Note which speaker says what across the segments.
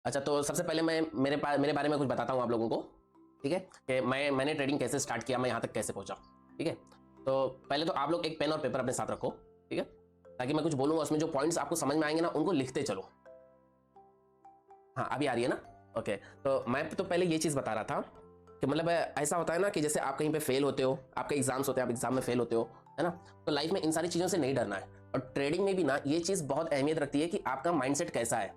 Speaker 1: अच्छा, तो सबसे पहले मैं मेरे बारे में कुछ बताता हूँ आप लोगों को, ठीक है, कि मैंने ट्रेडिंग कैसे स्टार्ट किया, मैं यहाँ तक कैसे पहुंचा। ठीक है, तो पहले तो आप लोग एक पेन और पेपर अपने साथ रखो, ठीक है, ताकि मैं कुछ बोलूंगा उसमें जो पॉइंट्स आपको समझ में आएंगे ना उनको लिखते चलो। हाँ, अभी आ रही है ना? ओके, तो मैं तो पहले ये चीज़ बता रहा था कि मतलब ऐसा होता है ना कि जैसे आप कहीं पे फेल होते हो, आपके एग्जाम्स होते हैं, आप एग्जाम में फेल होते हो, है ना, तो लाइफ में इन सारी चीज़ों से नहीं डरना है। और ट्रेडिंग में भी ना ये चीज़ बहुत अहमियत रखती है कि आपका माइंडसेट कैसा है।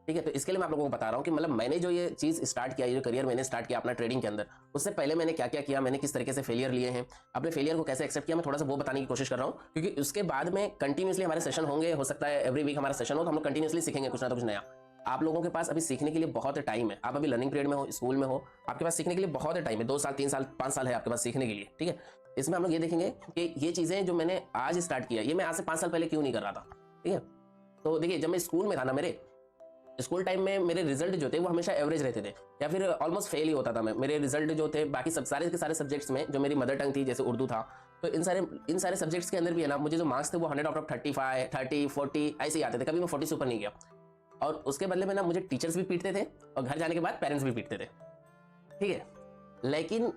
Speaker 1: ठीक है, तो इसके लिए मैं आप लोगों को बता रहा हूँ कि मतलब मैंने जो ये चीज़ स्टार्ट किया, ये जो करियर मैंने स्टार्ट किया अपना ट्रेडिंग के अंदर, उससे पहले मैंने क्या क्या किया, मैंने किस तरीके से फेलियर लिए हैं, अपने फेलियर को कैसे एक्सेप्ट किया, मैं थोड़ा सा वो बताने की कोशिश कर रहा हूँ, क्योंकि उसके बाद में कंटिन्यूसली हमारे सेशन होंगे, हो सकता है एवरी वीक हमारा सेशन हो, तो हम लोग कंटिन्यूसली सीखेंगे कुछ ना कुछ नया। आप लोगों के पास अभी सीखने के लिए बहुत टाइम है, आप अभी लर्निंग पीरियड में हो, स्कूल में हो, आपके पास सीखने के लिए बहुत टाइम है, 2 साल 3 साल 5 साल है आपके पास सीखने के लिए। ठीक है, इसमें हम लोग ये देखेंगे कि ये चीजें जो मैंने आज स्टार्ट किया, ये मैं आज से 5 साल पहले क्यों नहीं कर रहा था। ठीक है, तो देखिए, जब मैं स्कूल में था ना, मेरे स्कूल टाइम में मेरे रिजल्ट जो थे वो हमेशा एवरेज रहते थे, या फिर ऑलमोस्ट फेल ही होता था मैं। मेरे रिजल्ट जो थे बाकी सब सारे के सारे सब्जेक्ट्स में, जो मेरी मदर टंग थी जैसे उर्दू था, तो इन सारे सब्जेक्ट्स के अंदर भी है ना, मुझे जो मार्क्स थे वो 100 आउट ऑफ 35 30 40 ऐसे ही आते थे, कभी मैं 40 से ऊपर नहीं गया। और उसके बदले में ना मुझे टीचर्स भी पीटते थे और घर जाने के बाद पेरेंट्स भी पीटते थे। ठीक है, लेकिन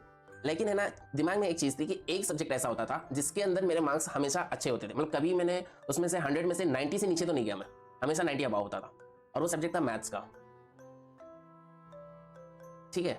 Speaker 1: लेकिन है ना, दिमाग में एक चीज थी कि एक सब्जेक्ट ऐसा होता था जिसके अंदर मेरे मार्क्स हमेशा अच्छे होते थे, मतलब कभी मैंने उसमें से 100 में से 90 से नीचे तो नहीं गया मैं, हमेशा 90 अबाव होता था, और वो सब्जेक्ट था मैथ्स का। ठीक है,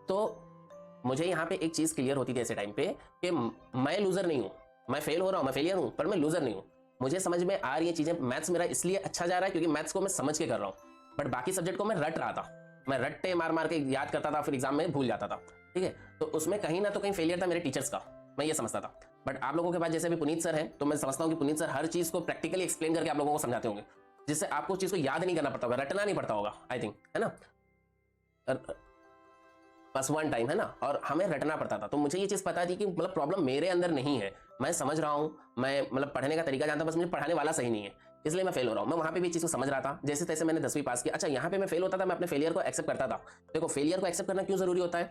Speaker 1: तो मुझे यहाँ पे एक चीज क्लियर होती थी ऐसे टाइम पे कि मैं लूजर नहीं हूं, मैं फेल हो रहा हूं, मैं फेलियर हूं, पर मैं लूजर नहीं हूं। मुझे समझ में आ रही है चीजें, मैथ्स मेरा इसलिए अच्छा जा रहा है क्योंकि मैथ्स को मैं समझ के कर रहा हूं, बट बाकी सब्जेक्ट को मैं रट रहा था, मैं रट्टे मार मार के याद करता था, फिर एग्जाम में भूल जाता था। ठीक है, तो उसमें कहीं ना तो कहीं फेलियर था मेरे टीचर्स का, मैं ये समझता था। बट आप लोगों के पास जैसे भी पुनीत सर हैं, तो मैं समझता हूँ कि पुनीत सर हर चीज को प्रैक्टिकली एक्सप्लेन करके आप लोगों को समझाते होंगे, जिससे आपको चीज को याद नहीं करना पड़ता होगा, रटना नहीं पड़ता होगा, आई थिंक, है ना। बस वन टाइम, है ना, और हमें रटना पड़ता था। तो मुझे ये चीज पता थी कि मतलब प्रॉब्लम मेरे अंदर नहीं है, मैं समझ रहा हूँ, मैं मतलब पढ़ने का तरीका जानता हूं, बस मुझे पढ़ाने वाला सही नहीं है, इसलिए मैं फेल हो रहा हूँ। मैं वहां पे भी चीज को समझ रहा था, जैसे तैसे मैंने 10वीं पास किया। अच्छा, यहाँ पे मैं फेल होता था, मैं अपने फेलियर को एक्सेप्ट करता था। देखो, फेलियर को एक्सेप्ट करना क्यों जरूरी होता है?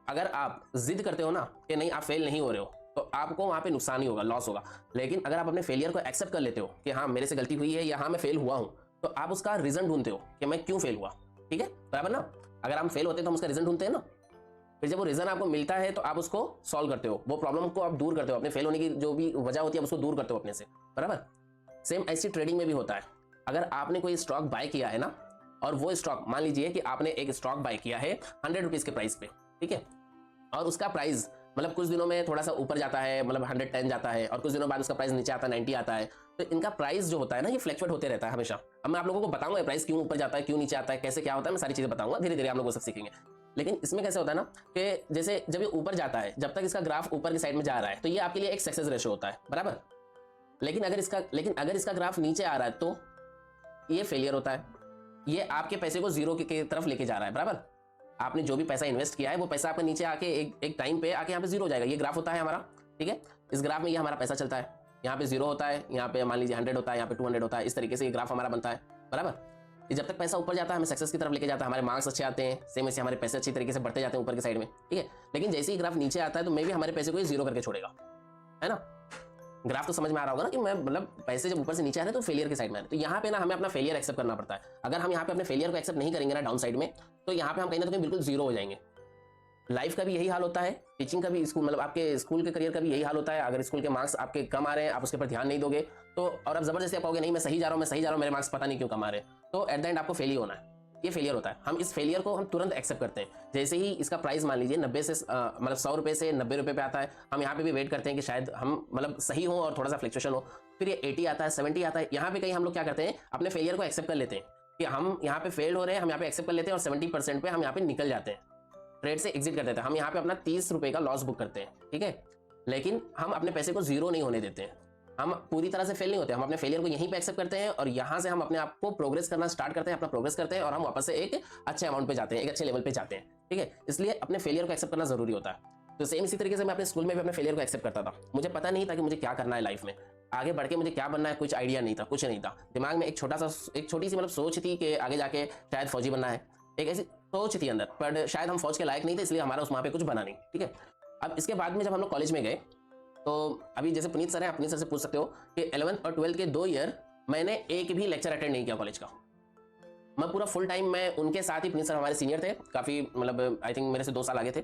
Speaker 1: अगर आप जिद करते हो ना कि नहीं आप फेल नहीं हो रहे हो, तो आपको वहां पे नुकसान ही होगा, लॉस होगा। लेकिन अगर आप अपने फेलियर को एक्सेप्ट कर लेते हो कि हाँ मेरे से गलती हुई है या हाँ मैं फेल हुआ हूं, तो आप उसका रीजन ढूंढते हो कि मैं क्यों फेल हुआ। ठीक है, बराबर ना? अगर हम फेल होते हैं तो हम उसका रीजन ढूंढते हैं ना, फिर जब वो रीजन आपको मिलता है तो आप उसको सॉल्व करते हो, वो प्रॉब्लम को आप दूर करते हो, अपने फेल होने की जो भी वजह होती है उसको दूर करते हो अपने से, बराबर। सेम ऐसी ट्रेडिंग में भी होता है। अगर आपने कोई स्टॉक बाय किया है ना, और वो स्टॉक, मान लीजिए कि आपने एक स्टॉक बाय किया है 100 रुपीज के प्राइस पे, ठीक है, और उसका प्राइस मतलब कुछ दिनों में थोड़ा सा ऊपर जाता है, मतलब 110 जाता है, और कुछ दिनों बाद उसका प्राइस नीचे आता है, 90 आता है। तो इनका प्राइस जो होता है ना, ये फ्लक्चुएट होते रहता है हमेशा। अब मैं आप लोगों को बताऊंगा प्राइस क्यों ऊपर जाता है, क्यों नीचे आता है, कैसे क्या होता है, मैं सारी चीजें बताऊंगा, धीरे धीरे आप लोगों को सब सीखेंगे। लेकिन इसमें कैसे होता है ना कि जैसे जब ये ऊपर जाता है, जब तक इसका ग्राफ ऊपर की साइड में जा रहा है, तो ये आपके लिए एक सक्सेस रेशो होता है, बराबर। लेकिन अगर इसका ग्राफ नीचे आ रहा है तो ये फेलियर होता है, ये आपके पैसे को जीरो की तरफ लेके जा रहा है, बराबर। आपने जो भी पैसा इन्वेस्ट किया है वो पैसा आपका नीचे आके एक टाइम पे आके यहाँ पे जीरो हो जाएगा। ये ग्राफ होता है हमारा, ठीक है, इस ग्राफ में ये हमारा पैसा चलता है, यहाँ पे जीरो होता है, यहाँ पे मान लीजिए 100 होता है, यहाँ पे 200 होता है, इस तरीके से ये ग्राफ हमारा बनता है, बराबर। ये जब तक पैसा ऊपर जाता है हमें सक्सेस की तरफ लेके जाता है, हमारे मार्क्स अच्छे आते हैं, सेम ऐसे हमारे पैसे अच्छी तरीके से बढ़ते जाते हैं ऊपर की साइड में, ठीक है। लेकिन जैसे ही ग्राफ नीचे आता है तो मे भी हमारे पैसे को ये जीरो करके छोड़ेगा, है ना। ग्राफ तो समझ में आ रहा होगा ना कि मैं मतलब पैसे जब ऊपर से नीचे आ रहे हैं तो फेलियर की साइड में आ रहे हैं। तो यहाँ पे ना हमें अपना फेलियर एक्सेप्ट करना पड़ता है। अगर हम यहाँ पे अपने फेलियर को एक्सेप्ट नहीं करेंगे ना डाउन साइड में, तो यहाँ पे हम कहीं ना कहीं बिल्कुल जीरो हो जाएंगे। लाइफ का भी यही हाल होता है, टीचिंग का भी, स्कूल मतलब आपके स्कूल के करियर का भी यही हाल होता है। अगर स्कूल के मार्क्स आपके कम आ रहे हैं, आप उसके पर ध्यान नहीं दोगे तो, और आप जबरदस्ती आप कहोगे नहीं मैं सही जा रहा हूँ, मैं सही जा रहा हूँ, मेरे मार्क्स पता नहीं क्यों कम आ रहे हैं, तो एट द एंड आपको फेल ही होना है। ये फेलियर होता है। हम इस फेलियर को हम तुरंत एक्सेप्ट करते हैं। जैसे ही इसका प्राइस मान लीजिए 90 से मतलब 100 रुपए से 90 रुपए पे आता है, हम यहाँ पे भी वेट करते हैं कि शायद हम मतलब सही हो और थोड़ा सा फ्लक्चुएशन हो। फिर ये 80 आता है, 70 आता है, यहाँ पे कहीं हम लोग क्या करते हैं, अपने फेलियर को एक्सेप्ट कर लेते हैं कि हम यहाँ पे फेल हो रहे हैं, हम यहाँ पे एक्सेप्ट कर लेते हैं और 70% पे हम यहाँ पे निकल जाते हैं, ट्रेड से एग्जिट कर देते हैं। हम यहाँ पे अपना 30 रुपए का लॉस बुक करते हैं, ठीक है। लेकिन हम अपने पैसे को जीरो नहीं होने देते हैं, हम पूरी तरह से फेल नहीं होते, हम अपने फेलियर को यहीं पे एक्सेप्ट करते हैं और यहाँ से हम अपने आप को प्रोग्रेस करना स्टार्ट करते हैं, अपना प्रोग्रेस करते हैं और हम वापस से एक अच्छे अमाउंट पे जाते हैं, एक अच्छे लेवल पे जाते हैं, ठीक है। इसलिए अपने फेलियर को एक्सेप्ट करना जरूरी होता है। तो सेम इसी तरीके से मैं अपने स्कूल में भी अपने फेलियर को एक्सेप्ट करता था। मुझे पता नहीं था कि मुझे क्या करना है लाइफ में, आगे बढ़ के मुझे क्या बनना है, कुछ आइडिया नहीं था, कुछ नहीं था। दिमाग में एक छोटी सी मतलब सोच थी कि आगे जाके शायद फौजी बनना है, एक ऐसी सोच थी अंदर, पर शायद हम फौज के लायक नहीं थे, इसलिए हमारा उस वहां पे कुछ बना नहीं, ठीक है। अब इसके बाद में जब हम लोग कॉलेज में गए, तो अभी जैसे पुनीत सर है, पुनीत सर से पूछ सकते हो कि 11th और 12th के 2 ईयर मैंने एक भी लेक्चर अटेंड नहीं किया कॉलेज का, मैं पूरा फुल टाइम मैं उनके साथ ही, पुनीत सर हमारे सीनियर थे काफ़ी, मतलब आई थिंक मेरे से 2 साल आगे थे,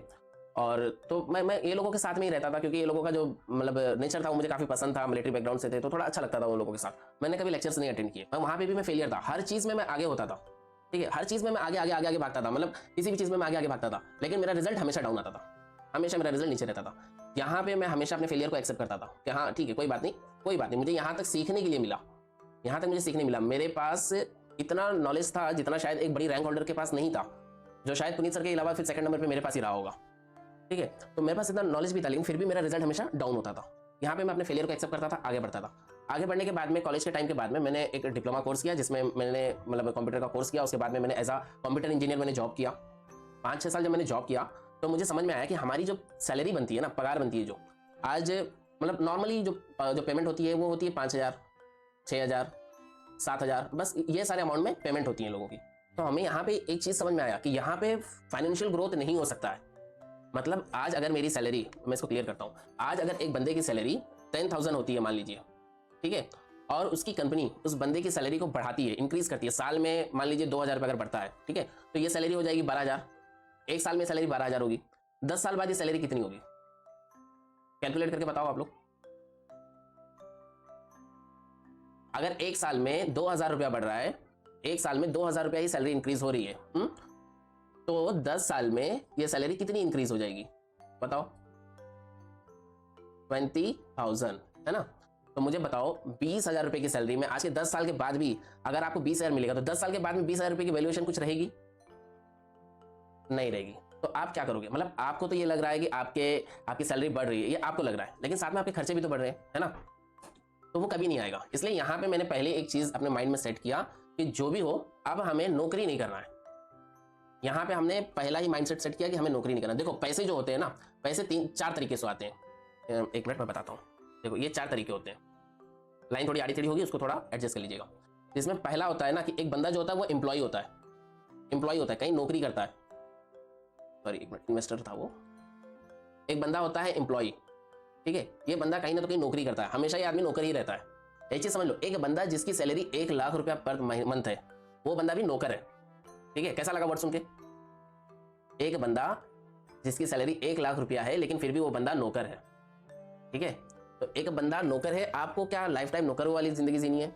Speaker 1: और तो मैं ये लोगों के साथ में ही रहता था, क्योंकि ये लोगों का जो मतलब नेचर था वो मुझे काफ़ी पसंद था, मिलिट्री बैकग्राउंड से थे तो थोड़ा अच्छा लगता था उन लोगों के साथ। मैंने कभी लेक्चर्स नहीं अटेंड किए, मैं वहाँ पे भी मैं फेलियर था, हर चीज़ में मैं आगे होता था, ठीक है, हर चीज़ में मैं आगे भागता था, मतलब किसी भी चीज़ में मैं आगे भागता था, लेकिन मेरा रिजल्ट हमेशा डाउन आता था, हमेशा मेरा रिजल्ट नीचे रहता था। यहाँ पे मैं हमेशा अपने फेलियर को एक्सेप्ट करता था कि हाँ ठीक है, कोई बात नहीं, मुझे यहाँ तक सीखने के लिए मिला, यहाँ तक मुझे सीखने मिला, मेरे पास इतना नॉलेज था जितना शायद एक बड़ी रैंक होल्डर के पास नहीं था, जो शायद पुनीत सर के अलावा फिर सेकंड नंबर पे मेरे पास ही रहा होगा, ठीक है। तो मेरे पास इतना नॉलेज भी था, लेकिन फिर भी मेरा रिजल्ट हमेशा डाउन होता था। यहाँ पे मैं अपने फेलियर को एक्सेप्ट करता था, आगे बढ़ता था। आगे बढ़ने के बाद में कॉलेज के टाइम के बाद में मैंने एक डिप्लोमा कोर्स किया, जिसमें मैंने मतलब कंप्यूटर का कोर्स किया। उसके बाद में मैंने एज अ कंप्यूटर इंजीनियर मैंने जॉब किया। 5-6 साल जब मैंने जॉब किया तो मुझे समझ में आया कि हमारी जो सैलरी बनती है ना, पगार बनती है, जो आज मतलब नॉर्मली जो पेमेंट होती है वो होती है 5,000, 6,000, 7,000, बस ये सारे अमाउंट में पेमेंट होती है लोगों की। तो हमें यहाँ पे एक चीज़ समझ में आया कि यहाँ पे फाइनेंशियल ग्रोथ नहीं हो सकता है। मतलब आज अगर मेरी सैलरी, मैं इसको क्लियर करता हूँ, आज अगर एक बंदे की सैलरी 10,000 होती है मान लीजिए, ठीक है, और उसकी कंपनी उस बंदे की सैलरी को बढ़ाती है, इंक्रीज करती है, साल में मान लीजिए 2,000 रुपये अगर बढ़ता है, ठीक है, तो ये सैलरी हो जाएगी 12,000। एक साल में सैलरी 12,000 होगी, 10 साल बाद ये सैलरी कितनी होगी, कैलकुलेट करके बताओ आप लोग। अगर एक साल में 2,000 रुपया बढ़ रहा है, एक साल में 2,000 रुपया ही सैलरी इंक्रीज हो रही है, तो 10 साल में ये सैलरी कितनी इंक्रीज हो जाएगी बताओ, 20,000, है ना। तो मुझे बताओ 20,000 रुपए की सैलरी में आज के 10 साल के बाद भी अगर आपको 20,000 मिलेगा, तो 10 साल के बाद में 20,000 रुपए की वैल्यूएशन कुछ रहेगी, नहीं रहेगी। तो आप क्या करोगे, मतलब आपको तो ये लग रहा है कि आपकी सैलरी बढ़ रही है, ये आपको लग रहा है, लेकिन साथ में आपके खर्चे भी तो बढ़ रहे हैं, है ना। तो वो कभी नहीं आएगा। इसलिए यहाँ पे मैंने पहले एक चीज अपने माइंड में सेट किया कि जो भी हो, अब हमें नौकरी नहीं करना है। यहाँ पे हमने पहला ही माइंडसेट सेट किया कि हमें नौकरी नहीं करना। देखो पैसे जो होते हैं ना, पैसे 3-4 तरीके से आते हैं। एक मिनट में बताता हूँ। देखो ये 4 तरीके होते हैं, लाइन थोड़ी आड़ी टेढ़ी होगी, उसको थोड़ा एडजस्ट कर लीजिएगा। इसमें पहला होता है ना कि एक बंदा जो होता है वो एम्प्लॉय होता है, कहीं नौकरी करता है, सॉरी एक मिनट, इन्वेस्टर था वो। एक बंदा होता है एम्प्लॉय, ठीक है, ये बंदा कहीं ना तो कहीं नौकरी करता है, हमेशा ये आदमी नौकर ही रहता है। एक चीज समझ लो, एक बंदा जिसकी सैलरी 1 लाख रुपया पर मंथ है, वो बंदा भी नौकर है, ठीक है। कैसा लगा वर्ड सुन के, एक बंदा जिसकी सैलरी 1 लाख रुपया है लेकिन फिर भी वो बंदा नौकर है, ठीक है। तो एक बंदा नौकर है, आपको क्या लाइफ टाइम नौकरों वाली जिंदगी जीनी है।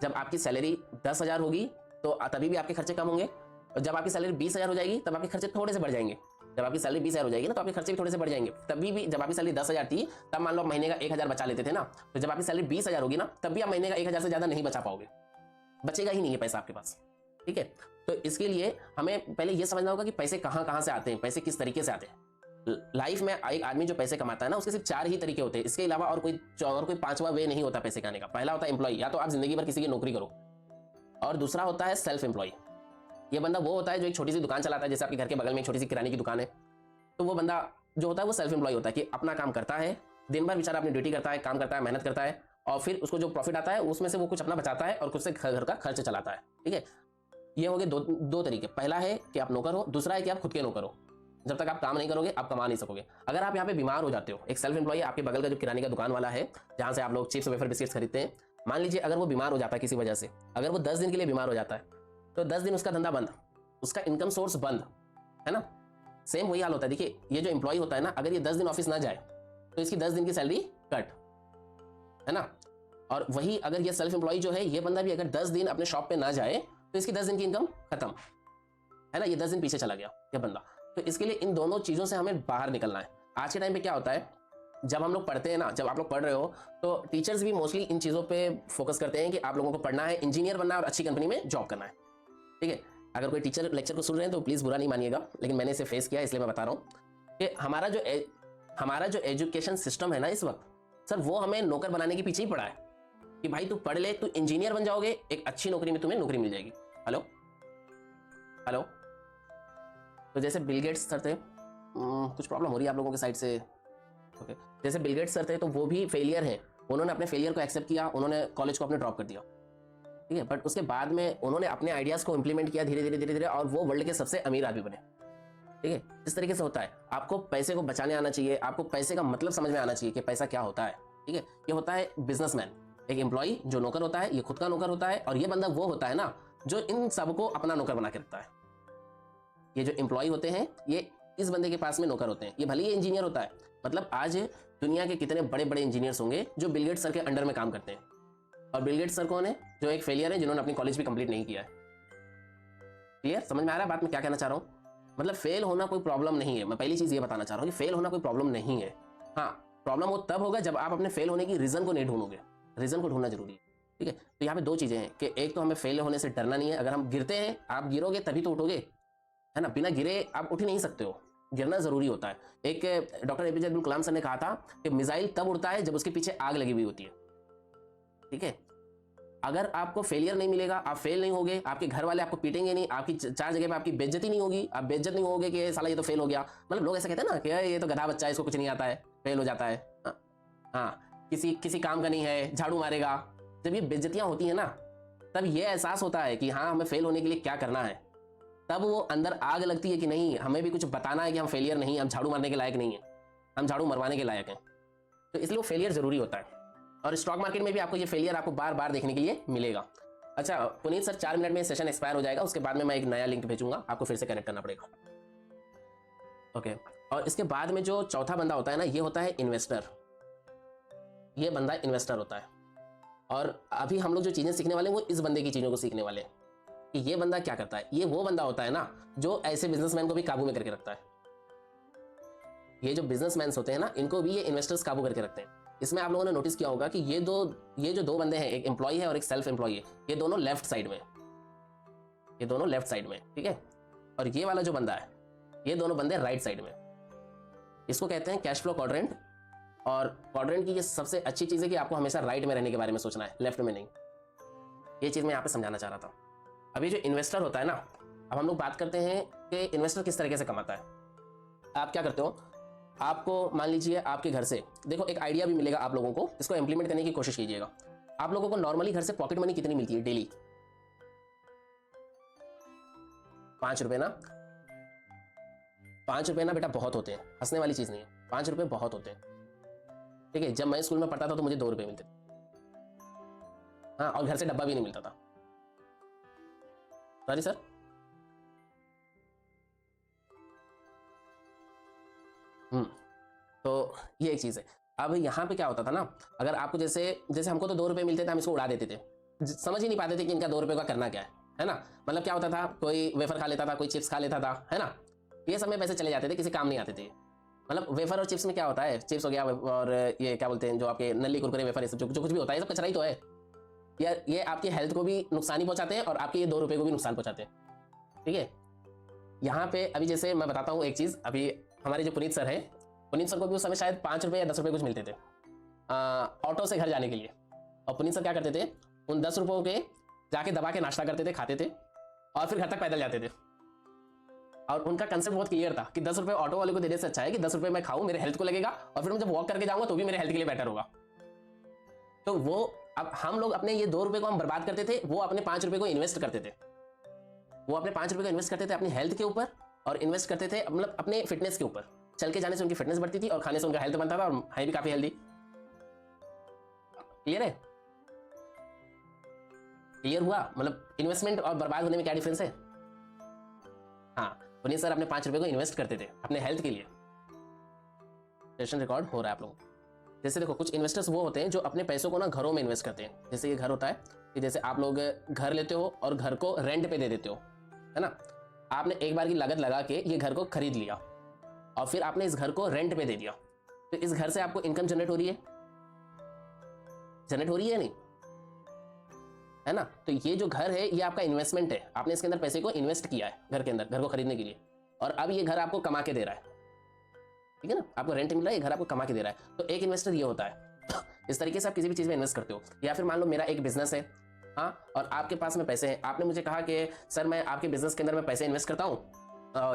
Speaker 1: जब आपकी सैलरी 10,000 होगी तो तभी भी आपके खर्चे कम होंगे, और जब आपकी सैलरी 20,000 हो जाएगी तब आपके खर्चे थोड़े से बढ़ जाएंगे। जब आपकी सैलरी 20,000 हो जाएगी ना, तो आपके खर्चे भी थोड़े से बढ़ जाएंगे। तभी भी जब आपकी सैलरी 10,000 थी तब मान लो आप महीने का 1,000 बचा लेते थे ना, तो जब आपकी सैलरी 20,000 होगी ना, तब भी आप महीने का 1,000 से ज्यादा नहीं बचा पाओगे, बचेगा ही नहीं है पैसा आपके पास, ठीक है। तो इसके लिए हमें पहले यह समझना होगा कि पैसे कहाँ से आते हैं, पैसे किस तरीके से आते हैं। लाइफ में एक आदमी जो पैसे कमाता है ना, उसके सिर्फ 4 ही तरीके होते हैं, इसके अलावा और कोई 5वां वे नहीं होता पैसे कमाने का। पहला होता है एम्प्लॉय, या तो आप जिंदगी भर किसी की नौकरी करो, और दूसरा होता है सेल्फ एम्प्लॉय। ये बंदा वो होता है जो एक छोटी सी दुकान चलाता है, जैसे आपके घर के बगल में एक छोटी सी किराने की दुकान है, तो वो बंदा जो होता है वो सेल्फ एम्प्लॉय होता है, कि अपना काम करता है, दिन भर बेचारा अपनी ड्यूटी करता है, काम करता है, मेहनत करता है, और फिर उसको जो प्रॉफिट आता है उसमें से वो कुछ अपना बचाता है और कुछ से घर का खर्च चलाता है, ठीक है। ये हो गए दो तरीके। पहला है कि आप नौकर हो, दूसरा है कि आप खुद के नौकर हो। जब तक आप काम नहीं करोगे आप कमा नहीं सकोगे। अगर आप यहाँ पे बीमार हो जाते हो, एक सेल्फ एम्प्लॉय आपके बगल का जो किराने का दुकान वाला है, जहाँ से आप लोग चिप्स वेफर बिस्किट्स खरीदते हैं, मान लीजिए अगर वो बीमार हो जाता है किसी वजह से, अगर वो 10 दिन के लिए बीमार हो जाता है, तो 10 दिन उसका धंधा बंद, उसका इनकम सोर्स बंद, है ना। सेम वही हाल होता है। देखिए ये जो एम्प्लॉय होता है ना, अगर ये 10 दिन ऑफिस ना जाए तो इसकी 10 दिन की सैलरी कट, है ना। और वही अगर ये सेल्फ एम्प्लॉय जो है, ये बंदा भी अगर 10 दिन अपने शॉप पे ना जाए तो इसकी 10 दिन की इनकम खत्म, है ना। ये 10 दिन पीछे चला गया ये बंदा। तो इसके लिए इन दोनों चीजों से हमें बाहर निकलना है। आज के टाइम पे क्या होता है, जब हम लोग पढ़ते हैं ना, जब आप लोग पढ़ रहे हो, तो टीचर्स भी मोस्टली इन चीज़ों पे फोकस करते हैं कि आप लोगों को पढ़ना है, इंजीनियर बनना है और अच्छी कंपनी में जॉब करना है, ठीक है। अगर कोई टीचर लेक्चर को सुन रहे हैं तो प्लीज़ बुरा नहीं मानिएगा, लेकिन मैंने इसे फेस किया इसलिए मैं बता रहा हूँ कि हमारा जो एजुकेशन सिस्टम है ना इस वक्त, सर वो हमें नौकर बनाने के पीछे ही पड़ा है कि भाई तू पढ़ ले, तू इंजीनियर बन जाओगे, एक अच्छी नौकरी में तुम्हें नौकरी मिल जाएगी। हेलो। तो जैसे बिल गेट्स सर थे, कुछ प्रॉब्लम हो रही है आप लोगों के साइड से, ओके। जैसे बिल गेट्स सर थे तो वो भी फेलियर है, उन्होंने अपने फेलियर को एक्सेप्ट किया, उन्होंने कॉलेज को अपने ड्रॉप कर दिया, ठीक है। बट उसके बाद में उन्होंने अपने आइडियाज को इंप्लीमेंट किया धीरे धीरे और वो वर्ल्ड के सबसे अमीर आदमी बने, ठीक है। इस तरीके से होता है। आपको पैसे को बचाने आना चाहिए, आपको पैसे का मतलब समझ में आना चाहिए कि पैसा क्या होता है, ठीक है। ये होता है बिजनेसमैन। एक एम्प्लॉय जो नौकर होता है, ये खुद का नौकर होता है, और ये बंदा वो होता है ना जो इन सबको अपना नौकर बना के रखता है। ये जो एम्प्लॉय होते हैं ये इस बंदे के पास में नौकर होते हैं। ये भले ही इंजीनियर होता है, मतलब आज दुनिया के कितने बड़े बड़े इंजीनियर्स होंगे जो बिल गेट्स सर के अंडर में काम करते हैं। और बिल गेट्स सर कौन है? जो एक फेलियर है, जिन्होंने अपनी कॉलेज भी कंप्लीट नहीं किया है। क्लियर? समझ में आ रहा है बात में क्या कहना चाह रहा हूँ? मतलब फेल होना कोई प्रॉब्लम नहीं है। मैं पहली चीज ये बताना चाह रहा हूँ कि फेल होना कोई प्रॉब्लम नहीं है। हाँ, प्रॉब्लम वो तब होगा जब आप अपने फेल होने की रीजन को नहीं ढूंढोगे। रीजन को ढूंढना जरूरी है। ठीक है, तो यहाँ पे दो चीजें हैं कि एक तो हमें फेल होने से डरना नहीं है। अगर हम गिरते हैं, आप गिरोगे तभी तो उठोगे, है ना। बिना गिरे आप उठ ही नहीं सकते हो। गिरना जरूरी होता है। एक doctor APJ Abdul Kalam sir ने कहा था कि मिसाइल तब उड़ता है जब उसके पीछे आग लगी हुई होती है। ठीक है, अगर आपको फेलियर नहीं मिलेगा, आप फेल नहीं होगे, आपके घर वाले आपको पीटेंगे नहीं, आपकी चार जगह पे आपकी बेइज्जती नहीं होगी, आप बेइज्जत नहीं होगे कि साला ये तो फेल हो गया। मतलब लोग ऐसा कहते हैं ना कि ये तो गधा बच्चा है, इसको कुछ नहीं आता है, फेल हो जाता है। हाँ, किसी काम का नहीं है, झाड़ू मारेगा। जब ये बेइज्जतियां होती है ना, तब ये एहसास होता है कि हाँ, हमें फेल होने के लिए क्या करना है। तब वो अंदर आग लगती है कि नहीं, हमें भी कुछ बताना है कि हम फेलियर नहीं, हम झाड़ू मारने के लायक नहीं है, हम झाड़ू मरवाने के लायक हैं। तो इसलिए वो फेलियर जरूरी होता है। और स्टॉक मार्केट में भी आपको ये फेलियर आपको बार बार देखने के लिए मिलेगा। अच्छा पुनीत सर, 4 मिनट में सेशन एक्सपायर हो जाएगा, उसके बाद में मैं एक नया लिंक भेजूंगा, आपको फिर से कनेक्ट करना पड़ेगा। ओके, और इसके बाद में जो चौथा बंदा होता है ना, ये होता है इन्वेस्टर। ये बंदा इन्वेस्टर होता है। और अभी हम लोग जो चीजें सीखने वाले हैं वो इस बंदे की चीजों को सीखने वाले हैं कि ये बंदा क्या करता है। ये वो बंदा होता है ना जो ऐसे बिजनेसमैन को भी काबू में करके रखता है। ये जो बिजनेसमैन होते हैं ना, इनको भी ये इन्वेस्टर्स काबू करके रखते हैं। इसमें आप लोगों ने नोटिस किया होगा कि ये जो दो बंदे हैं, एक एम्प्लॉय है और एक सेल्फ एम्प्लॉय है, ये दोनों लेफ्ट साइड में, ये दोनों लेफ्ट साइड में। ठीक है, और ये वाला जो बंदा है, ये दोनों बंदे राइट साइड में। इसको कहते हैं कैश फ्लो क्वाड्रेंट। और क्वाड्रेंट की ये सबसे अच्छी चीज है कि आपको हमेशा राइट में रहने के बारे में सोचना है, लेफ्ट में नहीं। ये चीज मैं यहाँ पे समझाना चाह रहा था। अभी जो इन्वेस्टर होता है ना, अब हम लोग बात करते हैं कि इन्वेस्टर किस तरीके से कमाता है। आप क्या करते हो, आपको मान लीजिए आपके घर से, देखो एक आइडिया भी मिलेगा आप लोगों को, इसको इंप्लीमेंट करने की कोशिश कीजिएगा। आप लोगों को नॉर्मली घर से पॉकेट मनी कितनी मिलती है डेली? 5 रुपए ना। 5 रुपए ना बेटा बहुत होते हैं, हंसने वाली चीज नहीं है, 5 रुपए बहुत होते हैं। ठीक है, जब मैं स्कूल में पढ़ता था तो मुझे 2 रुपए मिलते थे। हाँ, और घर से डब्बा भी नहीं मिलता था। सॉरी सर, तो ये एक चीज है। अब यहाँ पे क्या होता था ना, अगर आपको जैसे हमको तो 2 रुपए मिलते थे, हम इसको उड़ा देते थे, समझ ही नहीं पाते थे कि इनका 2 रुपए का करना क्या है ना। मतलब क्या होता था, कोई वेफर खा लेता था, कोई चिप्स खा लेता था, है ना। ये सब में पैसे चले जाते थे, किसी काम नहीं आते थे। मतलब वेफर और चिप्स में क्या होता है, चिप्स हो गया और ये क्या बोलते हैं जो आपके नली कुरकुरे वेफर, जो कुछ भी होता है, ये सब कचरा ही तो है यार। ये आपकी हेल्थ को भी नुकसान ही पहुंचाते हैं और आपके ये 2 रुपए को भी नुकसान पहुंचाते हैं। ठीक है, यहाँ पे अभी जैसे मैं बताता हूँ एक चीज। अभी हमारे जो पुनीत सर है, पुनीत सर को भी उस समय शायद 5 रुपए या 10 रुपए कुछ मिलते थे ऑटो से घर जाने के लिए। और पुनीत सर क्या करते थे, उन 10 रुपयों के जाके दबा के नाश्ता करते थे, खाते थे और फिर घर तक पैदल जाते थे। और उनका कंसेप्ट बहुत क्लियर था कि 10 रुपए ऑटो वाले को देने से अच्छा है कि 10 रुपए मैं खाऊं, मेरे हेल्थ को लगेगा, और फिर मैं जब वॉक करके जाऊंगा तो भी मेरे हेल्थ के लिए बेटर होगा। तो वो अब हम लोग अपने ये 2 रुपए को हम बर्बाद करते थे, वो अपने 5 रुपए को इन्वेस्ट करते थे। वो अपने 5 रुपए को इन्वेस्ट करते थे अपनी हेल्थ के ऊपर, और इन्वेस्ट करते थे मतलब अपने फिटनेस के ऊपर। चल के जाने से उनकी फिटनेस बढ़ती थी और खाने से उनका हेल्थ बनता था, और है भी काफी हेल्दी। क्लियर है? क्लियर हुआ? मतलब इन्वेस्टमेंट और बर्बाद होने में क्या डिफरेंस है। हाँ, पुनीत सर अपने 5 रुपए को इन्वेस्ट करते थे अपने हेल्थ के लिए। सेशन रिकॉर्ड हो रहा है आप लोगों को। जैसे देखो, कुछ इन्वेस्टर्स वो होते हैं जो अपने पैसों को ना घरों में इन्वेस्ट करते हैं। जैसे ये घर होता है कि जैसे आप लोग घर लेते हो और घर को रेंट पे दे देते हो, है ना। आपने एक बार की लागत लगा के ये घर को खरीद लिया और फिर आपने इस घर को रेंट पे दे दिया, तो इस घर से आपको इनकम जनरेट हो रही है, नहीं, है ना। तो ये जो घर है ये आपका इन्वेस्टमेंट है, आपने इसके अंदर पैसे को इन्वेस्ट किया है घर के अंदर, घर को खरीदने के लिए, और अब ये घर आपको कमा के दे रहा है। ठीक है ना, आपको रेंट मिल रहा है, ये घर आपको कमा के दे रहा है। तो एक इन्वेस्टर ये होता है। इस तरीके से आप किसी भी चीज में इन्वेस्ट करते हो। या फिर मान लो मेरा एक बिजनेस है, हाँ, और आपके पास में पैसे हैं, आपने मुझे कहा कि सर मैं आपके बिजनेस के अंदर मैं पैसे इन्वेस्ट करता हूँ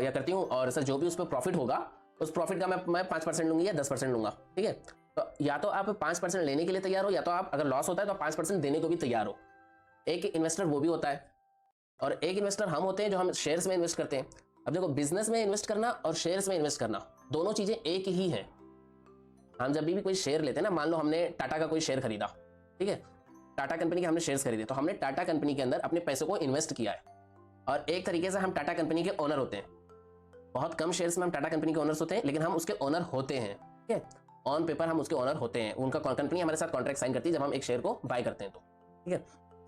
Speaker 1: या करती हूँ, और सर जो भी उस पर प्रॉफिट होगा उस प्रॉफिट का मैं 5% लूंगी या 10% लूंगा। ठीक है, तो या तो आप 5% लेने के लिए तैयार हो, या तो आप अगर लॉस होता है तो 5% देने को भी तैयार हो। एक इन्वेस्टर वो भी होता है, और एक इन्वेस्टर हम होते हैं जो हम शेयर्स में इन्वेस्ट करते हैं। अब देखो, बिजनेस में इन्वेस्ट करना और शेयर्स में इन्वेस्ट करना दोनों चीजें एक ही है। हम जब भी कोई शेयर लेते हैं ना, मान लो हमने टाटा का कोई शेयर खरीदा, ठीक है, टाटा कंपनी के हमने शेयर्स खरीदे, तो हमने टाटा कंपनी के अंदर अपने पैसों को इन्वेस्ट किया है और एक तरीके से हम टाटा कंपनी के ओनर होते हैं। बहुत कम शेयर्स में हम टाटा कंपनी के ओनर्स होते हैं, लेकिन हम उसके ओनर होते हैं। ठीक है, ऑन पेपर हम उसके ओनर होते हैं, उनका कंपनी हमारे साथ कॉन्ट्रैक्ट साइन करती है जब हम एक शेयर को बाय करते हैं तो। ठीक है,